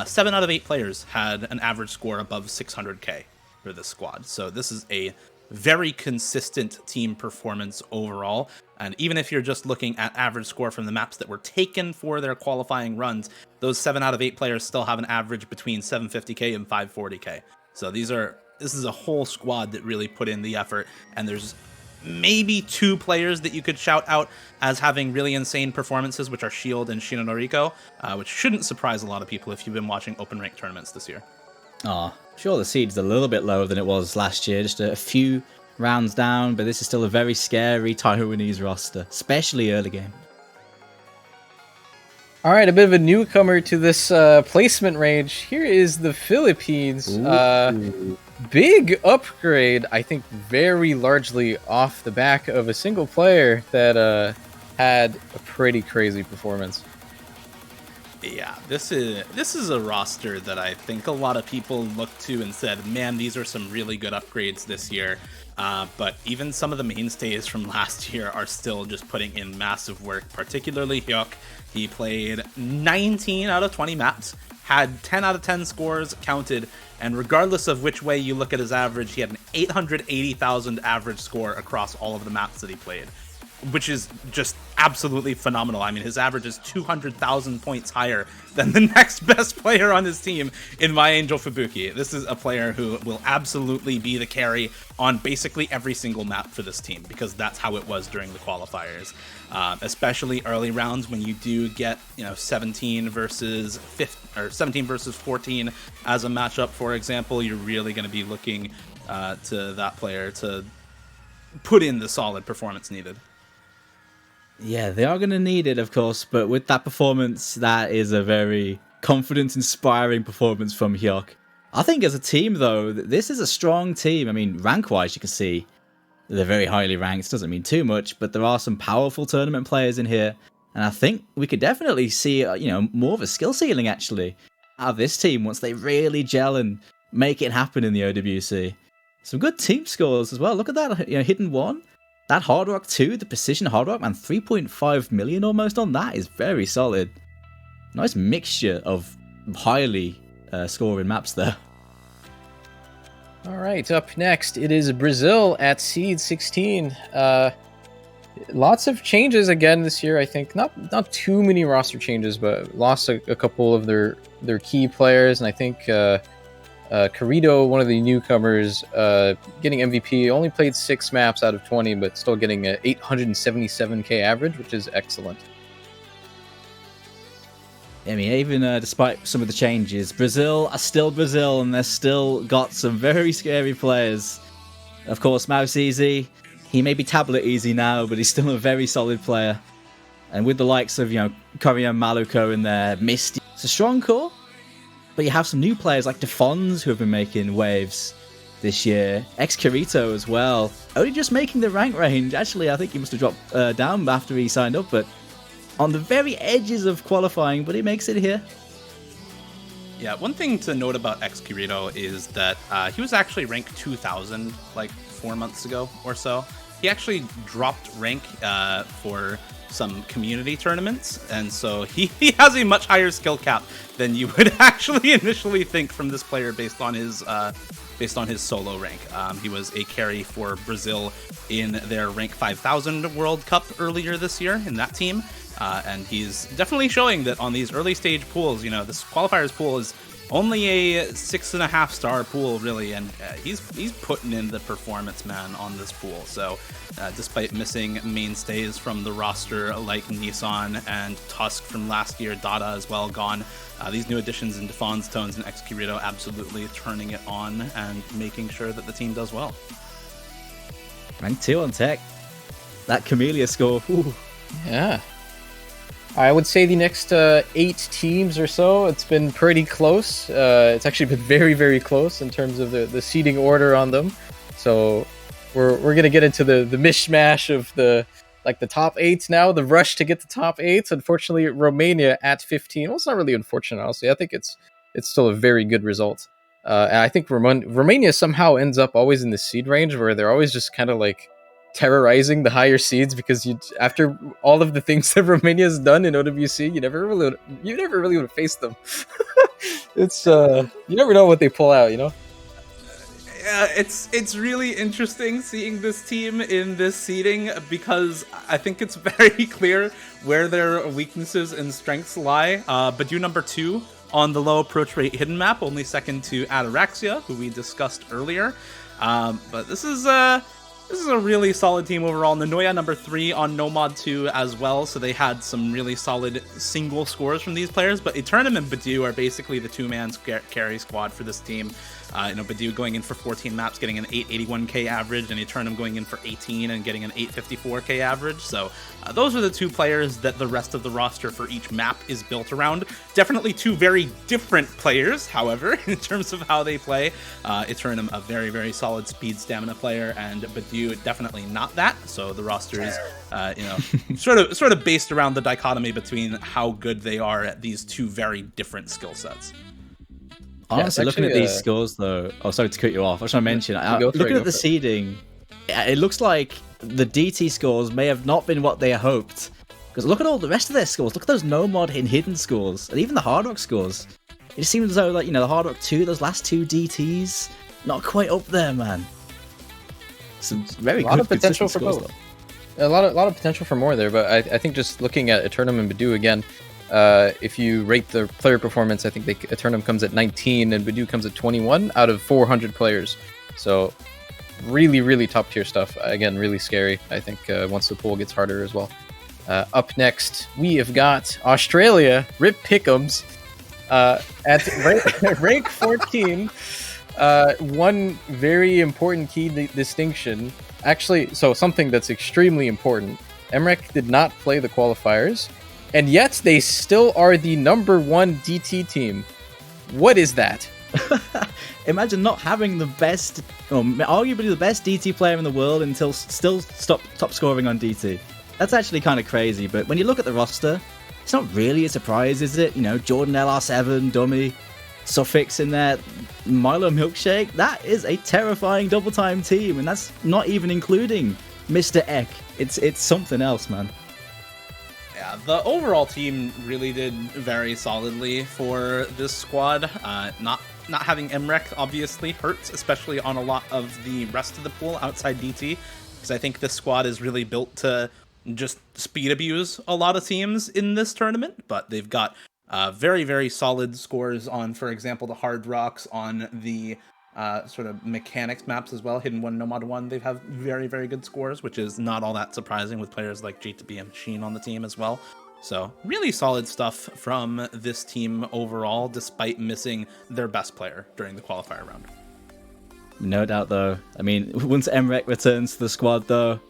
7 out of 8 players had an average score above 600k for this squad. So this is a very consistent team performance overall. And even if you're just looking at average score from the maps that were taken for their qualifying runs, those 7 out of 8 players still have an average between 750k and 540k. So this is a whole squad that really put in the effort, and there's maybe 2 players that you could shout out as having really insane performances, which are Shield and Shinonoriko, which shouldn't surprise a lot of people if you've been watching open rank tournaments this year. Sure, the seed's a little bit lower than it was last year, just a few rounds down, but this is still a very scary Taiwanese roster, especially early game. All right, a bit of a newcomer to this placement range. Here is the Philippines. Big upgrade, I think, very largely off the back of a single player that had a pretty crazy performance. Yeah, this is a roster that I think a lot of people looked to and said, man, these are some really good upgrades this year. But even some of the mainstays from last year are still just putting in massive work, particularly Hyuk. He played 19 out of 20 maps, had 10 out of 10 scores counted, and regardless of which way you look at his average, he had an 880,000 average score across all of the maps that he played, which is just absolutely phenomenal. I mean, his average is 200,000 points higher than the next best player on his team in My Angel Fubuki. This is a player who will absolutely be the carry on basically every single map for this team, because that's how it was during the qualifiers. Especially early rounds when you do get 17 versus 14 as a matchup, for example, you're really going to be looking to that player to put in the solid performance needed. Yeah, they are going to need it, of course, but with that performance, that is a very confidence-inspiring performance from Hyuk. I think as a team, though, this is a strong team. I mean, rank-wise, you can see they're very highly ranked. Doesn't mean too much, but there are some powerful tournament players in here, and I think we could definitely see, more of a skill ceiling, actually. out of this team once they really gel and make it happen in the OWC. Some good team scores as well. Look at that, Hidden 1. That Hard Rock 2, the Precision Hard Rock, man, 3.5 million almost on that is very solid. Nice mixture of highly scoring maps there. All right, up next, it is Brazil at Seed 16. Lots of changes again this year, I think. Not too many roster changes, but lost a couple of their key players. And I think Carrito, one of the newcomers, getting MVP, only played 6 maps out of 20, but still getting an 877k average, which is excellent. I mean, even despite some of the changes, Brazil are still Brazil, and they've still got some very scary players. Of course, Mouse Easy, he may be tablet easy now, but he's still a very solid player. And with the likes of, Korean Maluko in there, Misty, it's a strong core. But you have some new players like Defons who have been making waves this year. Ex-Kirito as well. Only just making the rank range. Actually, I think he must have dropped down after he signed up, but on the very edges of qualifying, but he makes it here. Yeah, one thing to note about Ex-Kirito is that he was actually ranked 2000 like 4 months ago or so. He actually dropped rank for some community tournaments, and so he has a much higher skill cap than you would actually initially think from this player based on his solo rank. He was a carry for Brazil in their rank 5000 World Cup earlier this year in that team. And he's definitely showing that on these early stage pools, this qualifiers pool is only a 6.5 star pool, really, and he's putting in the performance, man, on this pool. So despite missing mainstays from the roster like Nissan and Tusk from last year, Dada as well gone, these new additions in Defons, Tones, and Ex-Kirito absolutely turning it on and making sure that the team does well. Rank 2 on tech. That Camellia score, whew. Yeah. I would say the next 8 teams or so, it's been pretty close. It's actually been very, very close in terms of the seeding order on them. So we're gonna get into the mishmash of the top 8 now, the rush to get the top 8. Unfortunately, Romania at 15. Well, it's not really unfortunate, honestly. I think it's still a very good result. And I think Romania somehow ends up always in the seed range where they're always just kind of like terrorizing the higher seeds, because after all of the things that Romania has done in OWC, you never really would face them. It's you never know what they pull out, Yeah, it's really interesting seeing this team in this seeding, because I think it's very clear where their weaknesses and strengths lie. Badu number 2 on the low approach rate hidden map, only second to Ataraxia, who we discussed earlier. But this is a really solid team overall. Nanoya number 3 on Nomad 2 as well, so they had some really solid single scores from these players. But Eternum and Badu are basically the two-man carry squad for this team. Badu going in for 14 maps, getting an 881k average, and Eternum going in for 18 and getting an 854k average. So those are the two players that the rest of the roster for each map is built around. Definitely two very different players, however, in terms of how they play. Eternum, a very, very solid speed stamina player, and Badu definitely not that. So the roster is, sort of based around the dichotomy between how good they are at these two very different skill sets. Honestly, looking at these scores, though... Oh, sorry to cut you off. I just want to mention, looking at the seeding, it looks like the DT scores may have not been what they hoped. Because look at all the rest of their scores. Look at those no-mod and hidden scores. And even the Hard Rock scores. It just seems as though, the Hard Rock 2, those last 2 DTs, not quite up there, man. Some very good of potential for scores, both. A lot of potential for more there, but I think just looking at Eternum and Badu again, if you rate the player performance, I think Eternum comes at 19 and Badu comes at 21 out of 400 players. So really, really top tier stuff. Again, really scary, I think, once the pool gets harder as well. Up next, we have got Australia, Rip Pick'ems, at rank 14. One very important key distinction. Actually, so something that's extremely important. Emrek did not play the qualifiers, and yet they still are the number 1 DT team. What is that? Imagine not having the best, or arguably the best DT player in the world until still top scoring on DT. That's actually kind of crazy, but when you look at the roster, it's not really a surprise, is it? You know, Jordan LR7, Dummy, Suffix in there, Milo Milkshake. That is a terrifying double time team, and that's not even including Mr. Eck. It's something else, man. Yeah, the overall team really did very solidly for this squad. Not having Emrek obviously hurts, especially on a lot of the rest of the pool outside DT, because I think this squad is really built to just speed abuse a lot of teams in this tournament. But they've got very, very solid scores on, for example, the Hard Rocks, on the sort of mechanics maps as well. Hidden 1, Nomad 1, they have very, very good scores, which is not all that surprising with players like G2B and Machine on the team as well. So really solid stuff from this team overall, despite missing their best player during the qualifier round. No doubt, though. I mean, once Emrek returns to the squad, though,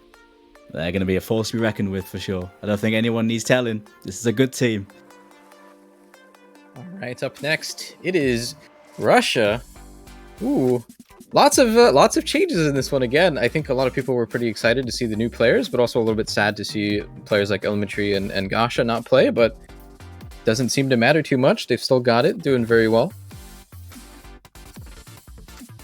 they're going to be a force to be reckoned with for sure. I don't think anyone needs telling. This is a good team. All right, up next, it is Russia. Ooh, lots of changes in this one again. I think a lot of people were pretty excited to see the new players, but also a little bit sad to see players like Elementary and Gasha not play, but doesn't seem to matter too much. They've still got it, doing very well.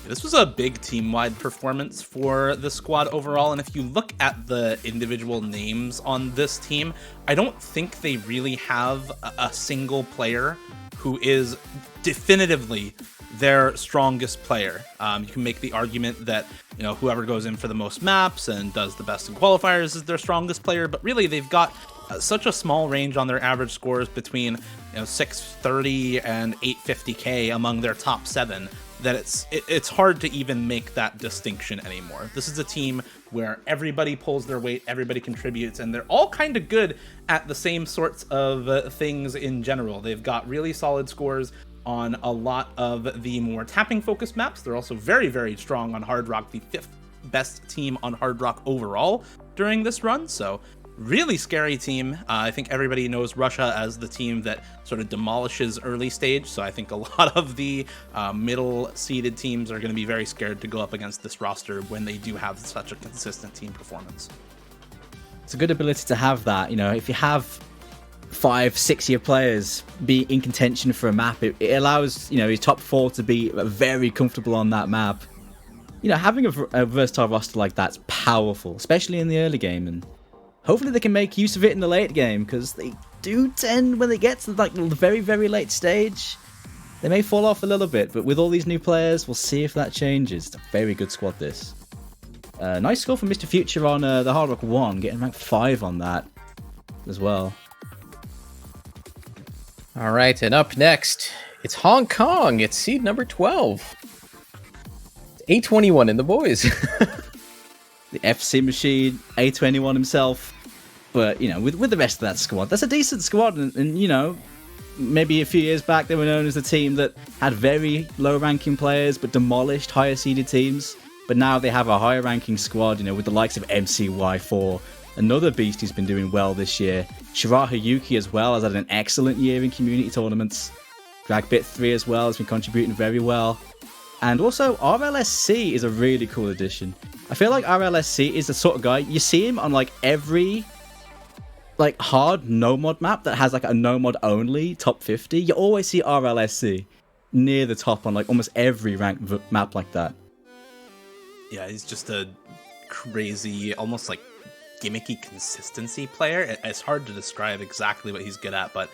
This was a big team-wide performance for the squad overall, and if you look at the individual names on this team, I don't think they really have a single player who is definitively their strongest player. You can make the argument that, you know, whoever goes in for the most maps and does the best in qualifiers is their strongest player, but really they've got such a small range on their average scores between, you know, 630 and 850k among their top 7, that it's hard to even make that distinction anymore. This is a team where everybody pulls their weight, everybody contributes, and they're all kind of good at the same sorts of things in general. They've got really solid scores on a lot of the more tapping focused maps. They're also very, very strong on Hard Rock, the 5th best team on Hard Rock overall during this run. So really scary team. I think everybody knows Russia as the team that sort of demolishes early stage. So I think a lot of the middle seeded teams are going to be very scared to go up against this roster when they do have such a consistent team performance. It's a good ability to have that. You know, if you have 5-6 year players be in contention for a map, it allows, you know, his top 4 to be very comfortable on that map. You know, having a versatile roster like that's powerful, especially in the early game, and hopefully they can make use of it in the late game, because they do tend, when they get to like the very, very late stage, they may fall off a little bit. But with all these new players, we'll see if that changes. It's a very good squad, this. Nice score from Mr. Future on the Hard Rock 1, getting ranked 5 on that as well. All right, and up next, it's Hong Kong. It's seed number 12. It's A21 in the boys. The FC Machine, A21 himself. But, you know, with the rest of that squad, that's a decent squad. And, you know, maybe a few years back, they were known as the team that had very low-ranking players but demolished higher-seeded teams. But now they have a higher-ranking squad, you know, with the likes of MCY4, another beast who's been doing well this year. Shiraha Yuki as well has had an excellent year in community tournaments. Dragbit 3 as well has been contributing very well. And also, RLSC is a really cool addition. I feel like RLSC is the sort of guy, you see him on like every like hard no-mod map that has like a no-mod only top 50. You always see RLSC near the top on like almost every ranked map like that. Yeah, he's just a crazy, almost like gimmicky consistency player. It's hard to describe exactly what he's good at, but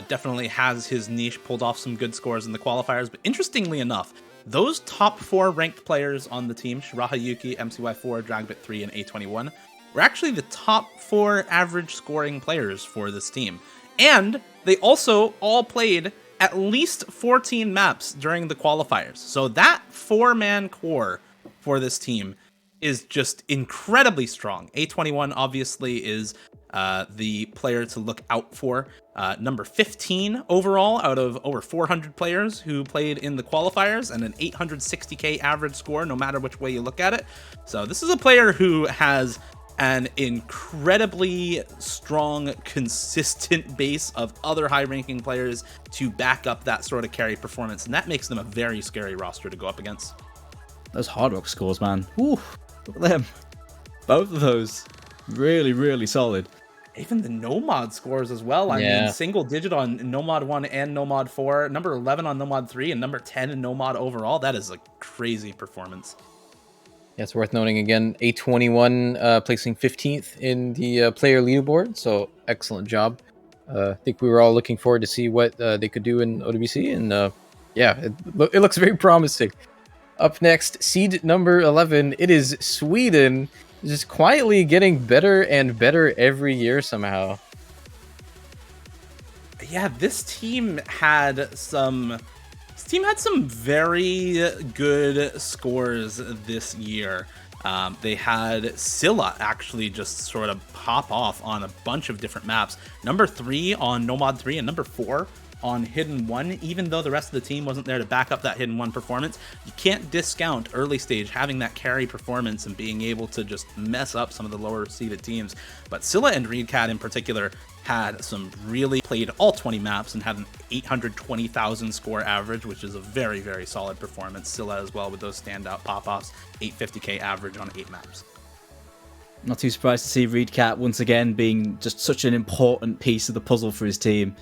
definitely has his niche, pulled off some good scores in the qualifiers. But interestingly enough, those top 4 ranked players on the team, Shiraha Yuki, MCY4, Dragbit 3, and A21, were actually the top 4 average scoring players for this team. And they also all played at least 14 maps during the qualifiers. So that 4-man core for this team is just incredibly strong. A21 obviously is the player to look out for. Number 15 overall out of over 400 players who played in the qualifiers, and an 860k average score no matter which way you look at it. So this is a player who has an incredibly strong, consistent base of other high-ranking players to back up that sort of carry performance, and that makes them a very scary roster to go up against. Those Hard Rock scores, man. Woo, look at them. Both of those. Really, really solid. Even the Nomad scores as well. I mean, Yeah. single digit on Nomad 1 and Nomad 4, number 11 on Nomad 3, and number 10 in Nomad overall. That is a crazy performance. Yeah, it's worth noting again, A21 placing 15th in the player leaderboard, so excellent job. I think we were all looking forward to see what they could do in OWC, and yeah, it looks very promising. Up next, seed number 11, it is Sweden, just quietly getting better and better every year somehow. Yeah, this team had some very good scores this year. They had Scylla actually just sort of pop off on a bunch of different maps. Number 3 on Nomad 3 and number 4 on Hidden 1, even though the rest of the team wasn't there to back up that Hidden 1 performance. You can't discount early stage having that carry performance and being able to just mess up some of the lower seeded teams. But Scylla and Reedcat in particular had some really played all 20 maps and had an 820,000 score average, which is a very, very solid performance. Scylla as well with those standout pop-offs, 850k average on 8 maps. Not too surprised to see Reedcat once again being just such an important piece of the puzzle for his team.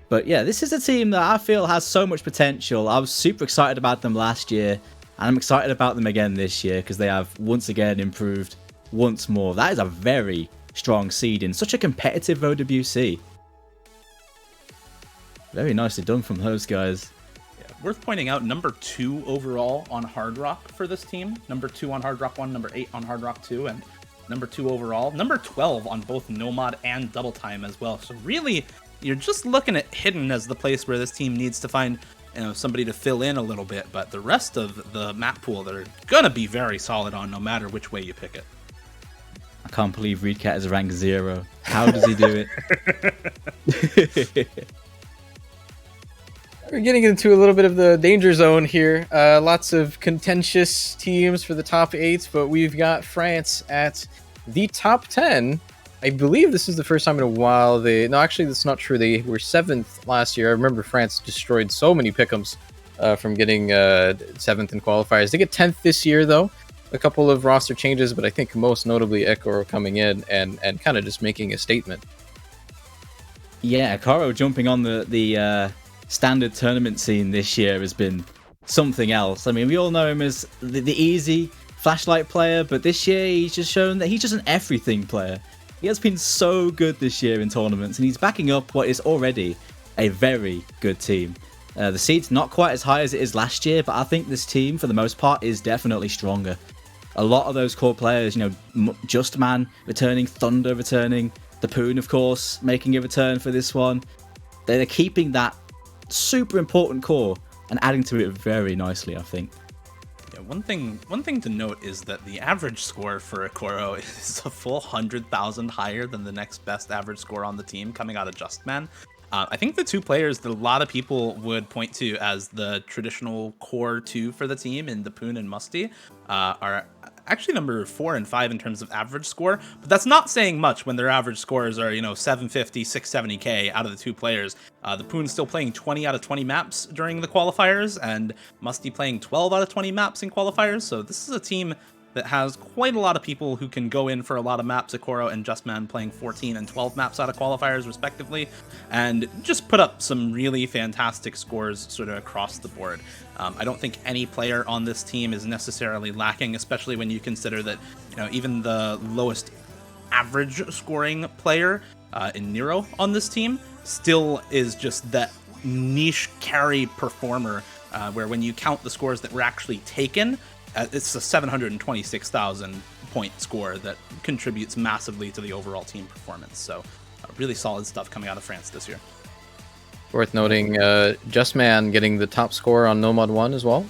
But yeah, this is a team that I feel has so much potential. I was super excited about them last year, and I'm excited about them again this year because they have once again improved once more. That is a very strong seed in such a competitive OWC. Very nicely done from those guys. Yeah, worth pointing out, number 2 overall on Hard Rock for this team. Number 2 on Hard Rock 1, number 8 on Hard Rock 2, and number 2 overall. Number 12 on both Nomad and Double Time as well. So really, you're just looking at Hidden as the place where this team needs to find, you know, somebody to fill in a little bit, but the rest of the map pool they're gonna be very solid on no matter which way you pick it. I can't believe Reedcat is rank 0. How does he do it? We're getting into a little bit of the danger zone here. Lots of contentious teams for the top 8, but we've got France at the top 10. I believe this is the first time in a while no, actually that's not true. They were 7th last year. I remember France destroyed so many pick'ems from getting 7th in qualifiers. They get 10th this year though. A couple of roster changes, but I think most notably Ekoro coming in and kind of just making a statement. Yeah, Ekoro jumping on the standard tournament scene this year has been something else. I mean, we all know him as the easy flashlight player, but this year he's just shown that he's just an everything player. He has been so good this year in tournaments, and he's backing up what is already a very good team. The seed's not quite as high as it is last year, but I think this team, for the most part, is definitely stronger. A lot of those core players, you know, Just Man returning, Thunder returning, the Poon, of course, making a return for this one. They're keeping that super important core and adding to it very nicely, I think. Yeah, one thing to note is that the average score for Ekoro is a full 100,000 higher than the next best average score on the team coming out of Justman. I think the two players that a lot of people would point to as the traditional core 2 for the team in the Poon and Musty are actually number 4 and 5 in terms of average score, but that's not saying much when their average scores are, you know, 750, 670k out of the two players. The Poon's still playing 20 out of 20 maps during the qualifiers, and Musty playing 12 out of 20 maps in qualifiers, so this is a team that has quite a lot of people who can go in for a lot of maps. Ekoro and Justman playing 14 and 12 maps out of qualifiers respectively, and just put up some really fantastic scores sort of across the board. I don't think any player on this team is necessarily lacking, especially when you consider that, you know, even the lowest average scoring player in Nero on this team still is just that niche carry performer where when you count the scores that were actually taken, it's a 726,000 point score that contributes massively to the overall team performance. So really solid stuff coming out of France this year. Worth noting, Justman getting the top score on Nomad 1 as well.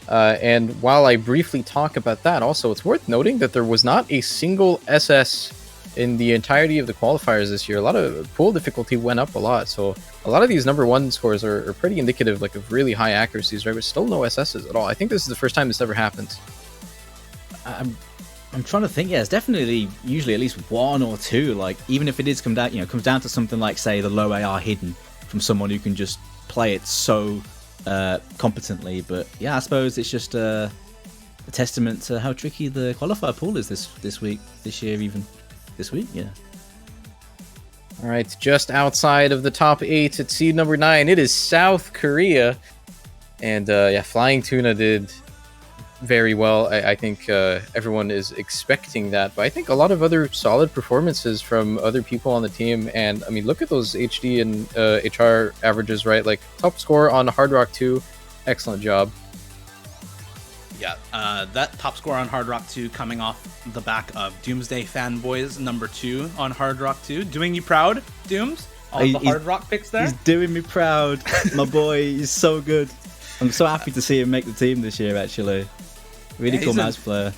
And while I briefly talk about that, also it's worth noting that there was not a single SS in the entirety of the qualifiers this year. A lot of pool difficulty went up a lot, so a lot of these number 1 scores are pretty indicative, like, of really high accuracies, right? But still no SSs at all. I think this is the first time this ever happens. I'm trying to think. Yeah, it's definitely usually at least 1 or 2. Like, even if it is comes down to something like, say, the low AR hidden from someone who can just play it so competently. But yeah, I suppose it's just a testament to how tricky the qualifier pool is this year, even this week. Yeah. All right, just outside of the top 8 at seed number 9, it is South Korea. And yeah, Flying Tuna did very well. I think everyone is expecting that, but I think a lot of other solid performances from other people on the team. And I mean, look at those HD and HR averages, right? Like top score on Hard Rock 2, excellent job. Yeah, that top score on Hard Rock 2 coming off the back of Doomsday Fanboys number 2 on Hard Rock 2. Doing you proud, Dooms? On the Hard Rock picks there? He's doing me proud. My boy, he's so good. I'm so happy to see him make the team this year, actually. Really cool match player.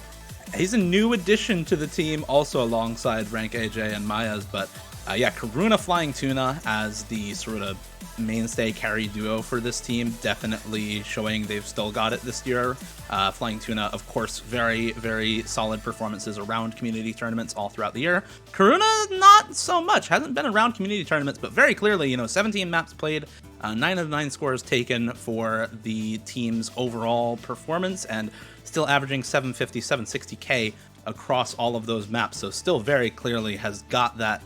He's a new addition to the team, also alongside Rank AJ and Maya's. But yeah, Karuna Flying Tuna as the sort of mainstay carry duo for this team, definitely showing they've still got it this year. Flying Tuna, of course, very, very solid performances around community tournaments all throughout the year. Karuna, not so much. Hasn't been around community tournaments, but very clearly, 17 maps played, 9 out of 9 scores taken for the team's overall performance, and still averaging 750, 760k across all of those maps. So still very clearly has got that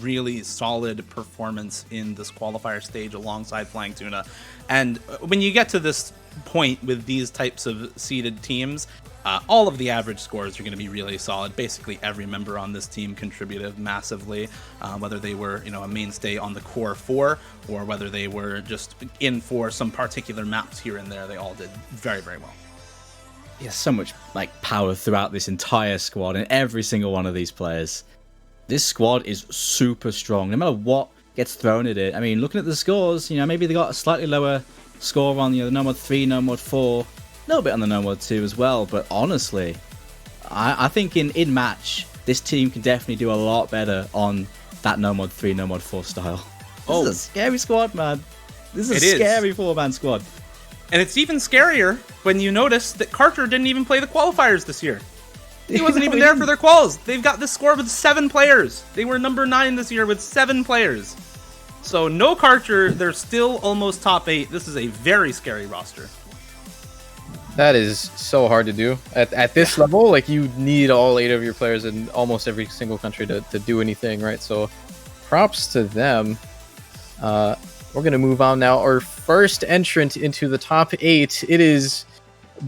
really solid performance in this qualifier stage alongside Flying Tuna. And when you get to this point with these types of seeded teams, all of the average scores are going to be really solid. Basically every member on this team contributed massively, whether they were a mainstay on the core 4 or whether they were just in for some particular maps here and there. They all did very, very well. Yeah, so much power throughout this entire squad and every single one of these players. This squad is super strong, no matter what gets thrown at it. I mean, looking at the scores, maybe they got a slightly lower score on the No Mod 3, No Mod 4, a little bit on the No Mod 2 as well. But honestly, I think in match, this team can definitely do a lot better on that No Mod 3, No Mod 4 style. This is a scary squad, man. This is a scary 4-man squad. And it's even scarier when you notice that Carter didn't even play the qualifiers this year. He wasn't even there for their quals. They've got this score with 7 players. They were number 9 this year with 7 players. So no Carter, they're still almost top 8. This is a very scary roster. That is so hard to do. At this level, like, you need all 8 of your players in almost every single country to do anything, right? So props to them. We're going to move on now. Our first entrant into the top 8, it is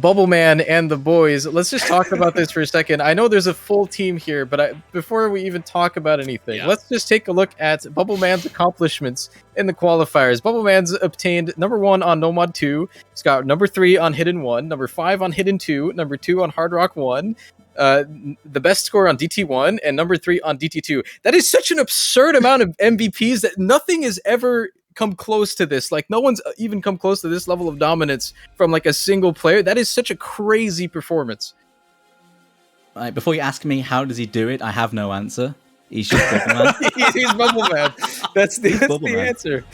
Bubbleman and the boys. Let's just talk about this for a second. I know there's a full team here, but before we even talk about anything, let's just take a look at Bubbleman's accomplishments in the qualifiers. Bubbleman's obtained number 1 on No Mod 2. He's got number 3 on Hidden 1, number 5 on Hidden 2, number 2 on Hard Rock 1, the best score on DT1, and number 3 on DT2. That is such an absurd amount of MVPs that nothing is ever come close to this. Like, no one's even come close to this level of dominance from a single player. That is such a crazy performance. Before you ask me how does he do it, I have no answer. He's just Bubbleman. He's Bubbleman. That's the answer.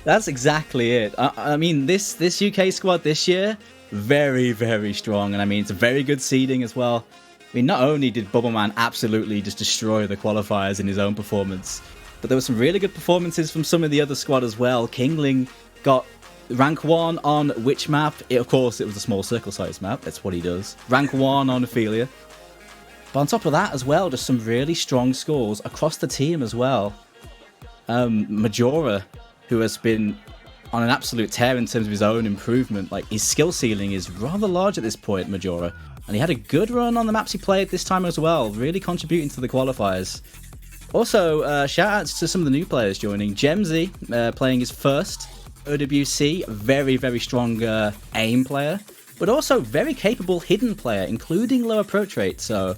That's exactly it. I mean, this UK squad this year, very, very strong. And I mean, it's a very good seeding as well. I mean, not only did Bubbleman absolutely just destroy the qualifiers in his own performance, but there were some really good performances from some of the other squad as well. Kingling got rank 1 on which map? Of course, it was a small circle size map. That's what he does. Rank 1 on Ophelia. But on top of that as well, just some really strong scores across the team as well. Majora, who has been on an absolute tear in terms of his own improvement. His skill ceiling is rather large at this point, Majora. And he had a good run on the maps he played this time as well, really contributing to the qualifiers. Also, shout-outs to some of the new players joining. Gemzy, playing his first OWC, very, very strong aim player, but also very capable hidden player, including low approach rate. So,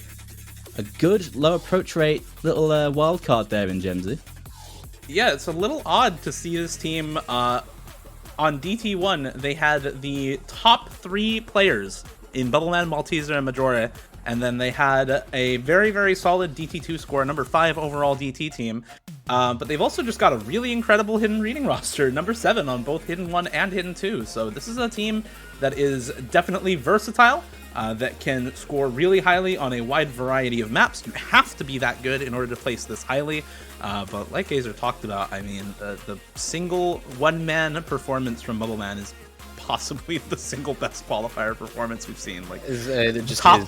a good low approach rate little wild card there in Gemzy. Yeah, it's a little odd to see this team. On DT1, they had the top 3 players in Bubbleman, Malteser, and Majora. And then they had a very, very solid DT2 score, number 5 overall DT team. But they've also just got a really incredible hidden reading roster, number 7 on both Hidden 1 and Hidden 2. So this is a team that is definitely versatile, that can score really highly on a wide variety of maps. You have to be that good in order to place this highly. But like Gazer talked about, I mean, the single one-man performance from Bubbleman is possibly the single best qualifier performance we've seen. Top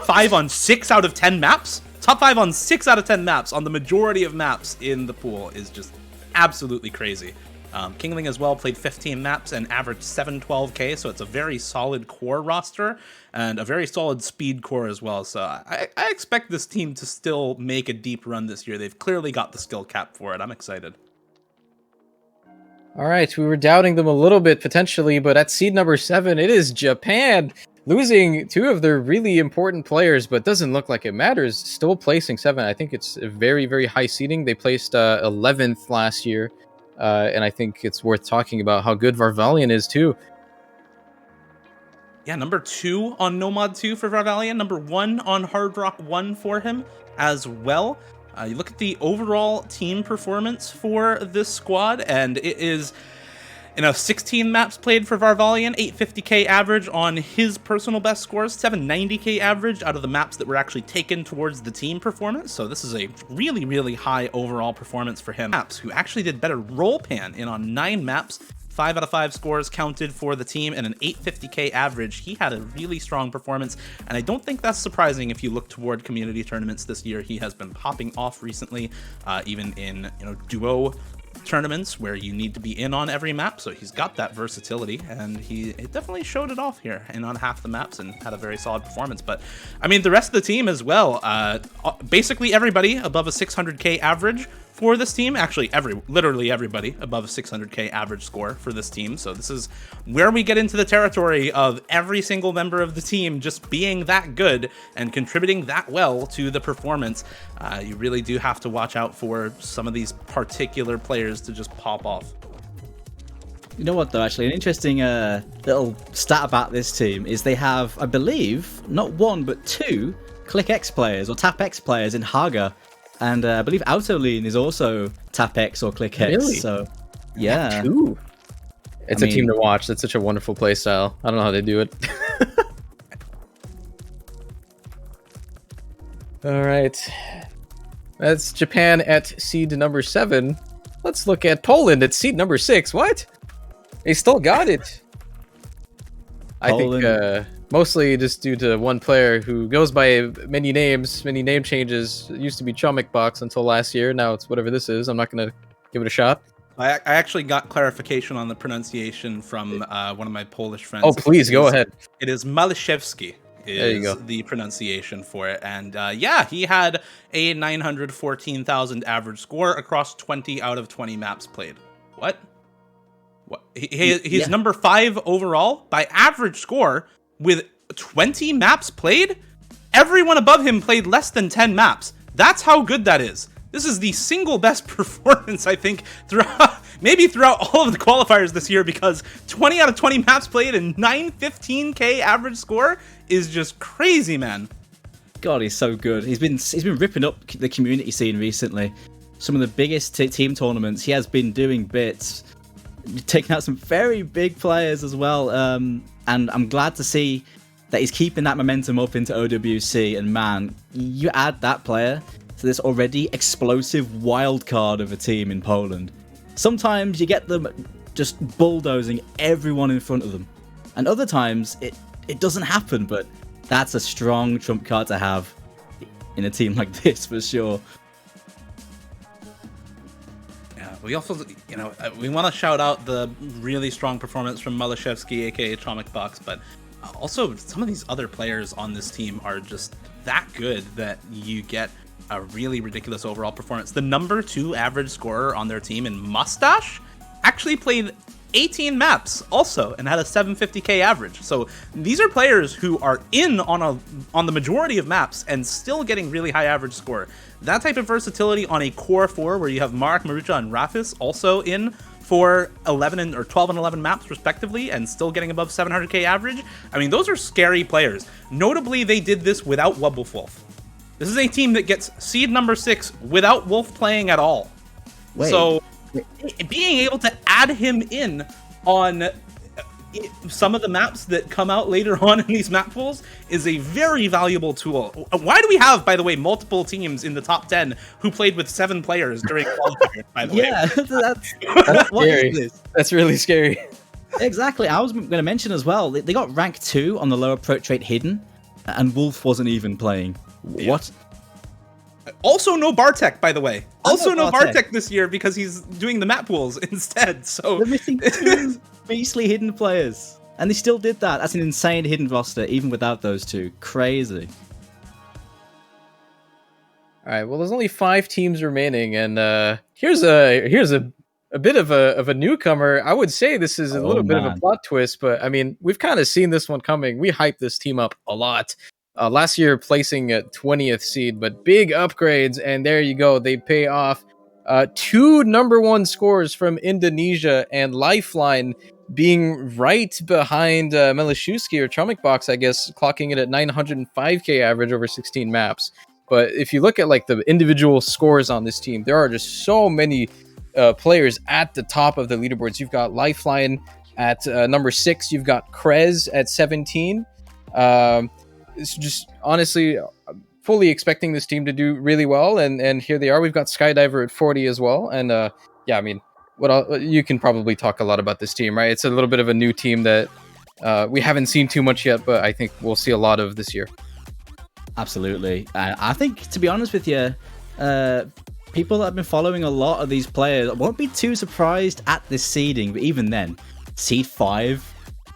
5 on 6 out of 10 maps. top 5 on 6 out of 10 maps on the majority of maps in the pool is just absolutely crazy. Kingling as well played 15 maps and averaged 712k, so it's a very solid core roster and a very solid speed core as well. So I expect this team to still make a deep run this year. They've clearly got the skill cap for it. I'm excited. All right, we were doubting them a little bit potentially, but at seed number 7, it is Japan, losing 2 of their really important players, but doesn't look like it matters. Still placing 7. I think it's a very, very high seeding. They placed 11th last year, and I think it's worth talking about how good Varvalian is too. Yeah, number 2 on Nomad 2 for Varvalian, number 1 on Hard Rock 1 for him as well. You look at the overall team performance for this squad, and it is, 16 maps played for Varvalian, 850k average on his personal best scores, 790k average out of the maps that were actually taken towards the team performance. So this is a really, really high overall performance for him. Maps who actually did better roll pan in on 9 maps. 5 out of 5 scores counted for the team and an 850k average. He had a really strong performance, and I don't think that's surprising if you look toward community tournaments this year. He has been popping off recently, even in duo tournaments where you need to be in on every map, so he's got that versatility, and he definitely showed it off here and on half the maps and had a very solid performance. But I mean, the rest of the team as well, basically everybody above a 600k average for this team. Actually, literally everybody above a 600k average score for this team. So this is where we get into the territory of every single member of the team just being that good and contributing that well to the performance. You really do have to watch out for some of these particular players to just pop off. You know what, though, actually, an interesting little stat about this team is they have, I believe, not 1, but 2 Click X players or Tap X players in Haga. And I believe Autolean is also Tap X or Click X. Really? So, yeah. Ooh. It's a team to watch. That's such a wonderful play style. I don't know how they do it. All right. That's Japan at seed number 7. Let's look at Poland at seed number 6. What? They still got it. I think mostly just due to one player who goes by many names, many name changes. It used to be Chomic Box until last year. Now it's whatever this is. I'm not going to give it a shot. I actually got clarification on the pronunciation from one of my Polish friends. Oh, please, go ahead. It is Malishevsky is the pronunciation for it. And yeah, he had a 914,000 average score across 20 out of 20 maps played. What? He's number 5 overall by average score with 20 maps played? Everyone above him played less than 10 maps. That's how good that is. This is the single best performance, I think, throughout all of the qualifiers this year, because 20 out of 20 maps played and 915k average score is just crazy, man. God, he's so good. He's been ripping up the community scene recently. Some of the biggest team tournaments, he has been doing bits, taking out some very big players as well. And I'm glad to see that he's keeping that momentum up into OWC. And man, you add that player to this already explosive wild card of a team in Poland. Sometimes you get them just bulldozing everyone in front of them, and other times it doesn't happen. But that's a strong trump card to have in a team like this for sure. We also, we want to shout out the really strong performance from Malishevsky, aka Chomic Box, but also some of these other players on this team are just that good that you get a really ridiculous overall performance. The number 2 average scorer on their team in Mustache actually played 18 maps also and had a 750k average. So these are players who are in on the majority of maps and still getting really high average score. That type of versatility on a core 4 where you have Mark, Marucha, and Rafis also in for 11 or 12 and 11 maps respectively and still getting above 700k average. I mean, those are scary players. Notably, they did this without Wubblewolf. This is a team that gets seed number 6 without Wolf playing at all. So being able to add him in on some of the maps that come out later on in these map pools is a very valuable tool. Why do we have, by the way, multiple teams in the top 10 who played with 7 players during qualifiers, by the way? Yeah, that's what scary. is this? That's really scary. Exactly. I was going to mention as well, they got rank 2 on the lower approach rate hidden, and Wolf wasn't even playing. What? Also no Bartek, by the way. Also no Bartek. Bartek this year because he's doing the map pools instead. So They're missing 2 beastly hidden players. And they still did that. That's an insane hidden roster, even without those 2. Crazy. All right. Well, there's only 5 teams remaining, and here's a bit of a newcomer. I would say this is a little bit of a plot twist, but I mean, we've kind of seen this one coming. We hyped this team up a lot. Last year, placing at 20th seed, but big upgrades, and there you go. They pay off. 2 number 1 scores from Indonesia, and Lifeline being right behind Melishewski or Chomik Box, I guess, clocking it at 905k average over 16 maps. But if you look at like the individual scores on this team, there are just so many players at the top of the leaderboards. You've got Lifeline at number 6. You've got Krez at 17. It's just honestly fully expecting this team to do really well, and here they are. We've got Skydiver at 40 as well, and yeah, I mean, you can probably talk a lot about this team, right? It's a little bit of a new team that we haven't seen too much yet, but I think we'll see a lot of this year. Absolutely. I think, to be honest with you, people that have been following a lot of these players won't be too surprised at this seeding, but even then, seed 5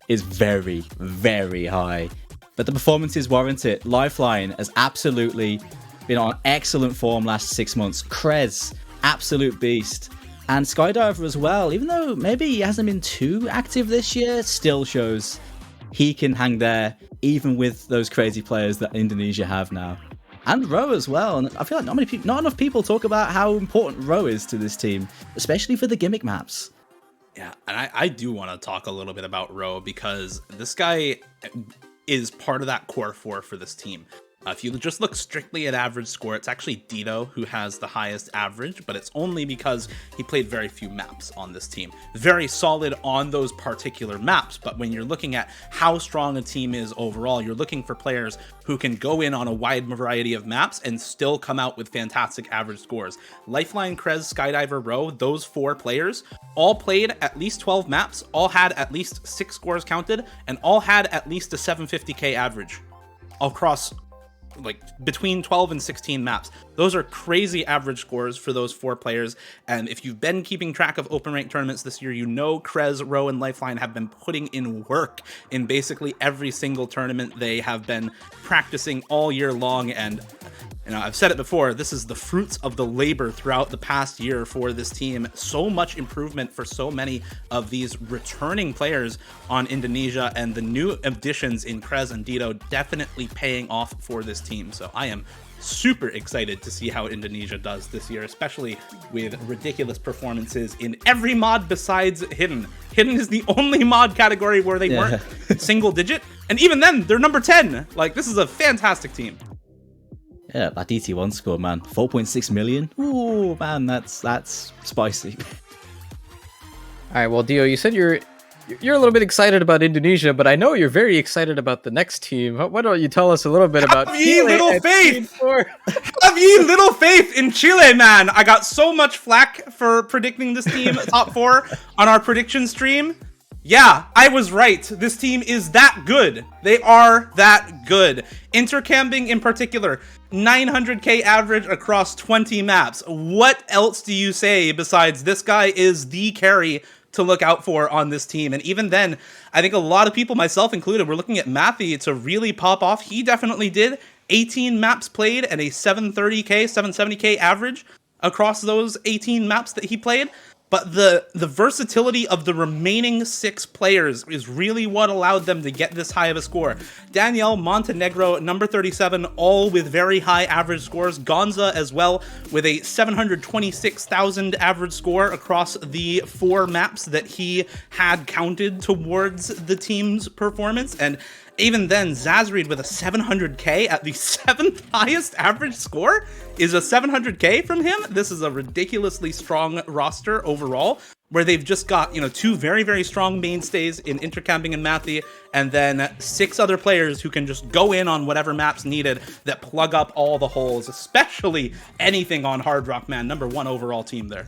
is very, very high. But the performances warrant it. Lifeline has absolutely been on excellent form last 6 months. Krez, absolute beast. And Skydiver as well, even though maybe he hasn't been too active this year, still shows he can hang there, even with those crazy players that Indonesia have now. And Ro as well. And I feel like not enough people talk about how important Ro is to this team, especially for the gimmick maps. Yeah, and I do want to talk a little bit about Ro, because this guy is part of that core 4 for this team. If you just look strictly at average score, it's actually Dito who has the highest average, but it's only because he played very few maps on this team. Very solid on those particular maps, but when you're looking at how strong a team is overall, you're looking for players who can go in on a wide variety of maps and still come out with fantastic average scores. Lifeline, Krez, Skydiver, Ro, those 4 players all played at least 12 maps, all had at least 6 scores counted, and all had at least a 750k average across like between 12 and 16 maps. Those are crazy average scores for those 4 players, and if you've been keeping track of open rank tournaments this year, you know Krez, Ro, and Lifeline have been putting in work in basically every single tournament. They have been practicing all year long, and you know, I've said it before, this is the fruits of the labor throughout the past year for this team. So much improvement for so many of these returning players on Indonesia, and the new additions in Krez and Dito definitely paying off for this team. So I am super excited to see how Indonesia does this year, especially with ridiculous performances in every mod besides Hidden. Hidden is the only mod category where they weren't single digit, and even then, they're number 10. Like, this is a fantastic team. Yeah, that DT1 score, man. 4.6 million. Ooh, man, that's spicy. All right, well, Dio, you said you're a little bit excited about Indonesia, but I know you're very excited about the next team. Why don't you tell us a little bit about Have ye little faith? Have Have ye little faith in Chile, man? I got so much flack for predicting this team top 4 on our prediction stream. Yeah, I was right. This team is that good. They are that good. Intercamping in particular, 900k average across 20 maps. What else do you say besides this guy is the carry to look out for on this team? And even then, I think a lot of people, myself included, were looking at Matthew to really pop off. He definitely did. 18 maps played and a 730k, 770k average across those 18 maps that he played. But the versatility of the remaining 6 players is really what allowed them to get this high of a score. Danielle, Montenegro, number 37, all with very high average scores. Gonza as well, with a 726,000 average score across the 4 maps that he had counted towards the team's performance. And even then, Zazreed with a 700k at the 7th highest average score is a 700k from him. This is a ridiculously strong roster overall, where they've just got, you know, 2 very, very strong mainstays in Intercamping and Matthew, and then 6 other players who can just go in on whatever maps needed that plug up all the holes, especially anything on Hard Rock, man. Number 1 overall team there.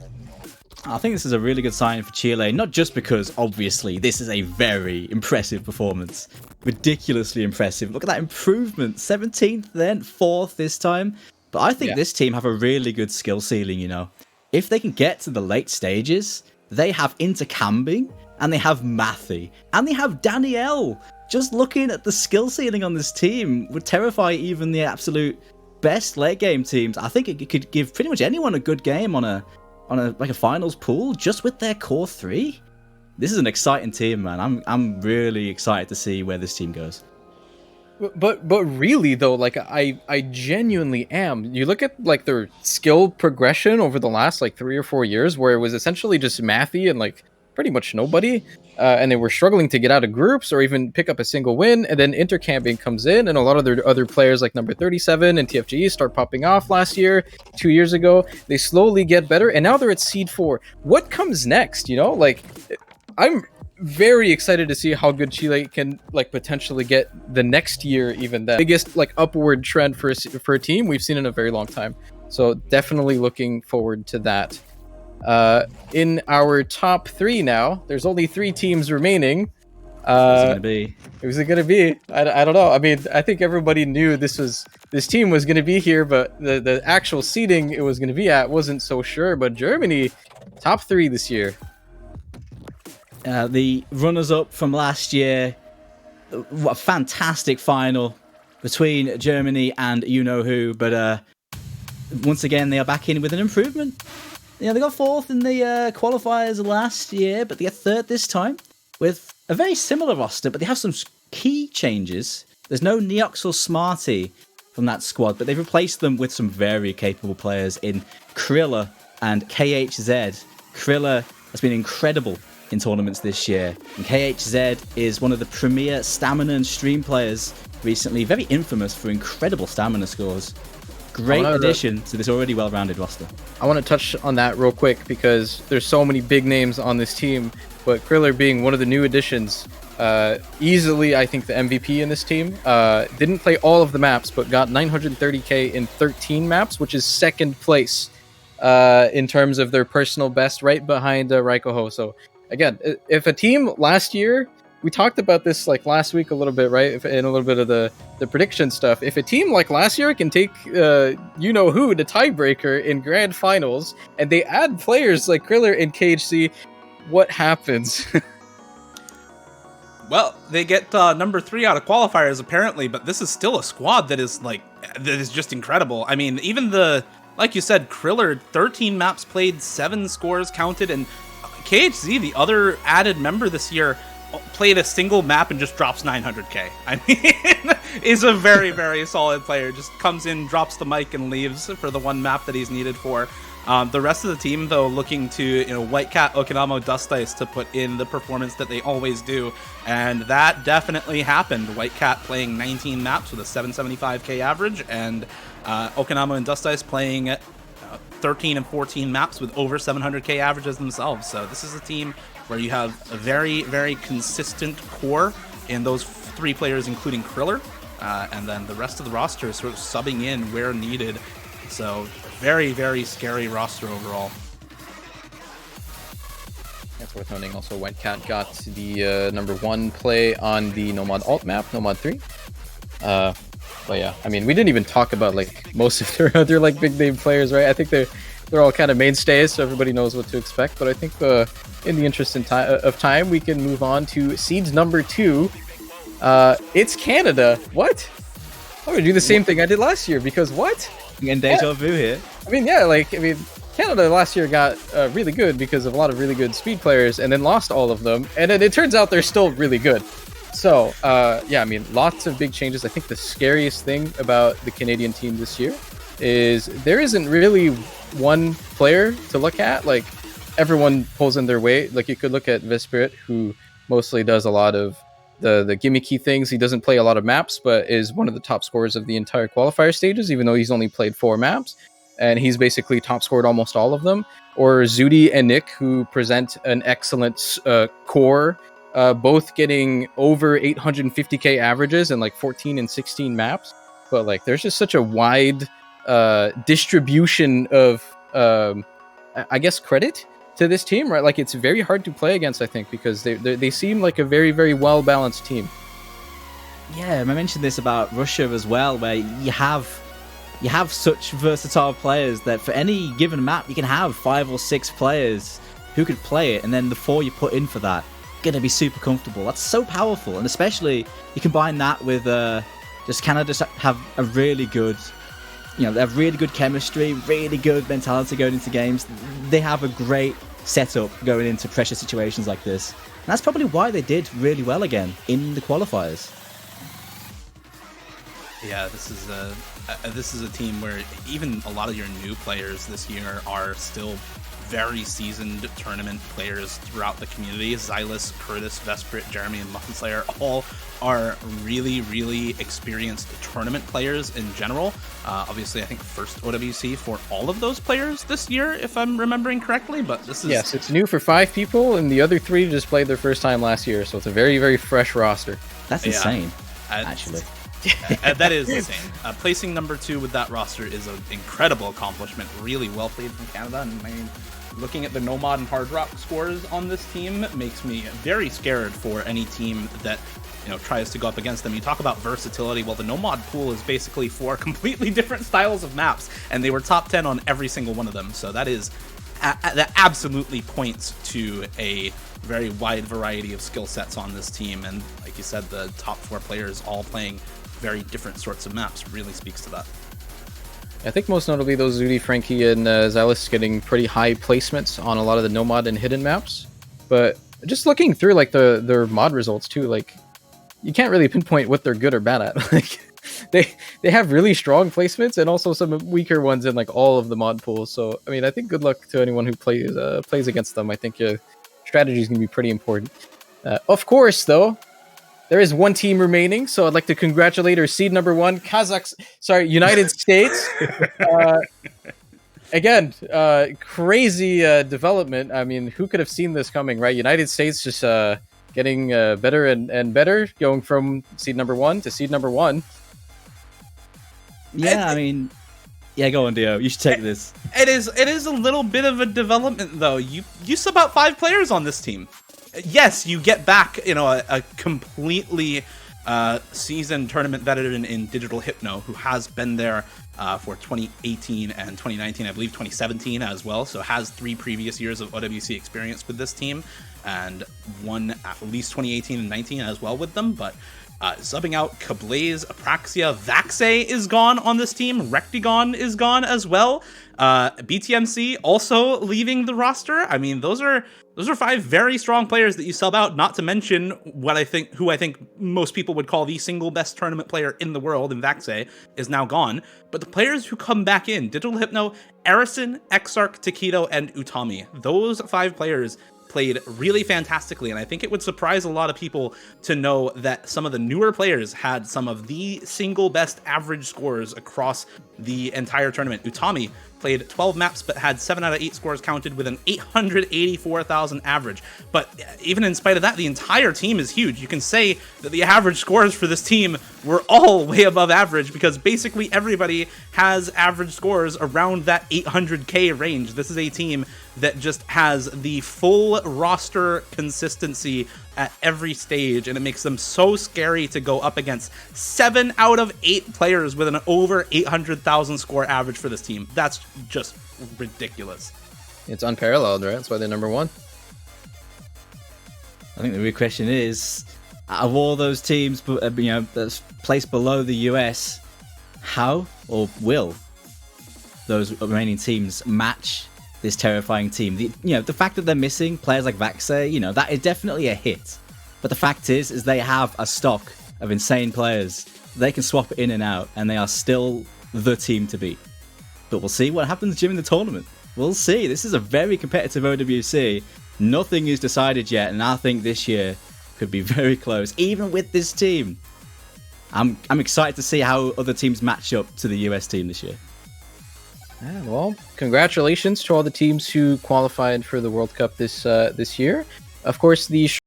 I think this is a really good sign for Chile, not just because, obviously, this is a very impressive performance. Ridiculously impressive. Look at that improvement. 17th then, 4th this time. But I think Yeah. this team have a really good skill ceiling, you know. If they can get to the late stages, they have intercambing, and they have Mathy, and they have Danielle. Just looking at the skill ceiling on this team would terrify even the absolute best late game teams. I think it could give pretty much anyone a good game on a like a finals pool just with their core three. This is an exciting team, man. I'm really excited to see where this team goes. But really though, like I genuinely am. You look at like their skill progression over the last like 3 or 4 years, where it was essentially just Mathy and like pretty much nobody, and they were struggling to get out of groups or even pick up a single win. And then intercamping comes in, and a lot of their other players like number 37 and TFGE start popping off last year, 2 years ago. They slowly get better, and now they're at seed 4. What comes next? You know, like I'm very excited to see how good Chile can like potentially get the next year. Even the biggest like upward trend for a team we've seen in a very long time. So definitely looking forward to that. In our top 3 now, there's only 3 teams remaining. What's it gonna be? Who's it gonna be? I don't know. I mean, I think everybody knew this team was gonna be here, but the actual seeding it was gonna be at wasn't so sure. But Germany, top 3 this year. The runners-up from last year, what a fantastic final between Germany and you-know-who, but once again, they are back in with an improvement. You know, they got 4th in the qualifiers last year, but they get 3rd this time with a very similar roster, but they have some key changes. There's no Neox or Smarty from that squad, but they've replaced them with some very capable players in Krilla and KHZ. Krilla has been incredible in tournaments this year, and KHZ is one of the premier stamina and stream players recently, very infamous for incredible stamina scores. Great addition to this already well-rounded roster. I want to touch on that real quick because there's so many big names on this team, but Kriller being one of the new additions, easily I think the MVP in this team. Didn't play all of the maps, but got 930k in 13 maps, which is 2nd place in terms of their personal best, right behind Raikoho. So again, if a team last year, we talked about this like last week a little bit, right? In a little bit of the prediction stuff. If a team like last year can take you-know-who to tiebreaker in grand finals, and they add players like Kriller and KHC, what happens? Well, they get number 3 out of qualifiers apparently, but this is still a squad that is just incredible. I mean, even like you said, Kriller, 13 maps played, 7 scores counted, and KHZ, the other added member this year, played a single map and just drops 900k. I mean, is a very, very solid player. Just comes in, drops the mic, and leaves for the one map that he's needed for. The rest of the team, though, looking to Whitecat, Okinamo, Dust Ice to put in the performance that they always do, and that definitely happened. Whitecat playing 19 maps with a 775k average, and Okinamo and Dust Ice playing 13 and 14 maps with over 700k averages themselves. So this is a team where you have a very, very consistent core in those 3 players, including Kriller, and then the rest of the roster is sort of subbing in where needed. So very, very scary roster overall. That's worth noting. Also, Whitecat got the number 1 play on the Nomad alt map, Nomad 3. But yeah, I mean, we didn't even talk about like most of their other like big name players, right? I think they're all kind of mainstays, so everybody knows what to expect. But I think in the interest of time, we can move on to seeds number 2. It's Canada. What? I'm gonna do the same thing I did last year because what? And deja vu here. I mean, Canada last year got really good because of a lot of really good speed players, and then lost all of them, and then it turns out they're still really good. So, yeah, I mean, lots of big changes. I think the scariest thing about the Canadian team this year is there isn't really one player to look at. Like, everyone pulls in their weight. Like, you could look at Vispirit, who mostly does a lot of the gimmicky things. He doesn't play a lot of maps, but is one of the top scorers of the entire qualifier stages, even though he's only played 4 maps. And he's basically top scored almost all of them. Or Zudi and Nick, who present an excellent core, both getting over 850k averages in like 14 and 16 maps. But like, there's just such a wide distribution of, I guess, credit to this team, right? Like, it's very hard to play against, I think, because they seem like a very, very well-balanced team. Yeah, I mentioned this about Russia as well, where you have you have such versatile players that for any given map, you can have 5 or 6 players who could play it, and then the 4 you put in for that, gonna be super comfortable. That's so powerful, and especially you combine that with just have a really good, they have really good chemistry, really good mentality going into games. They have a great setup going into pressure situations like this. And that's probably why they did really well again in the qualifiers. Yeah, this is a team where even a lot of your new players this year are still very seasoned tournament players throughout the community. Xylus, Curtis, Vesprit, Jeremy, and Muffin Slayer all are really, really experienced tournament players in general. Obviously, I think first OWC for all of those players this year, if I'm remembering correctly. But this is... Yes, it's new for 5 people, and the other 3 just played their first time last year, so it's a very, very fresh roster. That's insane, actually. That is insane. Placing number 2 with that roster is an incredible accomplishment. Really well played from Canada. And I mean, looking at the Nomad and Hard Rock scores on this team makes me very scared for any team that tries to go up against them. You talk about versatility. Well, the Nomad pool is basically 4 completely different styles of maps, and they were top 10 on every single one of them. So that absolutely points to a very wide variety of skill sets on this team. And like you said, the top 4 players all playing very different sorts of maps really speaks to that. I think most notably those Zudi, Frankie, and Xylus getting pretty high placements on a lot of the Nomad and hidden maps. But just looking through like their mod results too, like you can't really pinpoint what they're good or bad at. Like they have really strong placements and also some weaker ones in like all of the mod pools. So I mean, I think good luck to anyone who plays against them. I think strategy is going to be pretty important. Of course, though, there is one team remaining, so I'd like to congratulate our seed number 1, United States. Again, crazy development. I mean, who could have seen this coming, right? United States just getting better and better, going from seed number 1 to seed number 1. Yeah, I mean, yeah, go on, Dio. You should take this. It is a little bit of a development, though. You sub out 5 players on this team. Yes, you get back, a completely seasoned tournament veteran in Digital Hypno, who has been there for 2018 and 2019, I believe 2017 as well, so has 3 previous years of OWC experience with this team, and won at least 2018 and 19 as well with them. But subbing out Kablaze, Apraxia, Vaxe is gone on this team, Rectigon is gone as well, BTMC also leaving the roster. I mean, those are 5 very strong players that you sub out, not to mention who I think most people would call the single best tournament player in the world, in Vaxe, is now gone. But the players who come back in, Digital Hypno, Arison, Exarch, Taquito, and Utami, those 5 players played really fantastically, and I think it would surprise a lot of people to know that some of the newer players had some of the single best average scores across the entire tournament. Utami played 12 maps but had 7 out of 8 scores counted with an 884,000 average. But even in spite of that, the entire team is huge. You can say that the average scores for this team were all way above average because basically everybody has average scores around that 800k range. This is a team that just has the full roster consistency at every stage, and it makes them so scary to go up against. 7 out of 8 players with an over 800,000 score average for this team. That's just ridiculous. It's unparalleled, right? That's why they're number 1. I think the real question is, out of all those teams, that's placed below the US, how or will those remaining teams match this terrifying team? The fact that they're missing players like Vaxe, that is definitely a hit. But the fact is they have a stock of insane players. They can swap in and out, and they are still the team to beat. But we'll see what happens during the tournament. We'll see. This is a very competitive OWC. Nothing is decided yet, and I think this year could be very close, even with this team. I'm excited to see how other teams match up to the US team this year. Yeah, well, congratulations to all the teams who qualified for the World Cup this year. Of course, the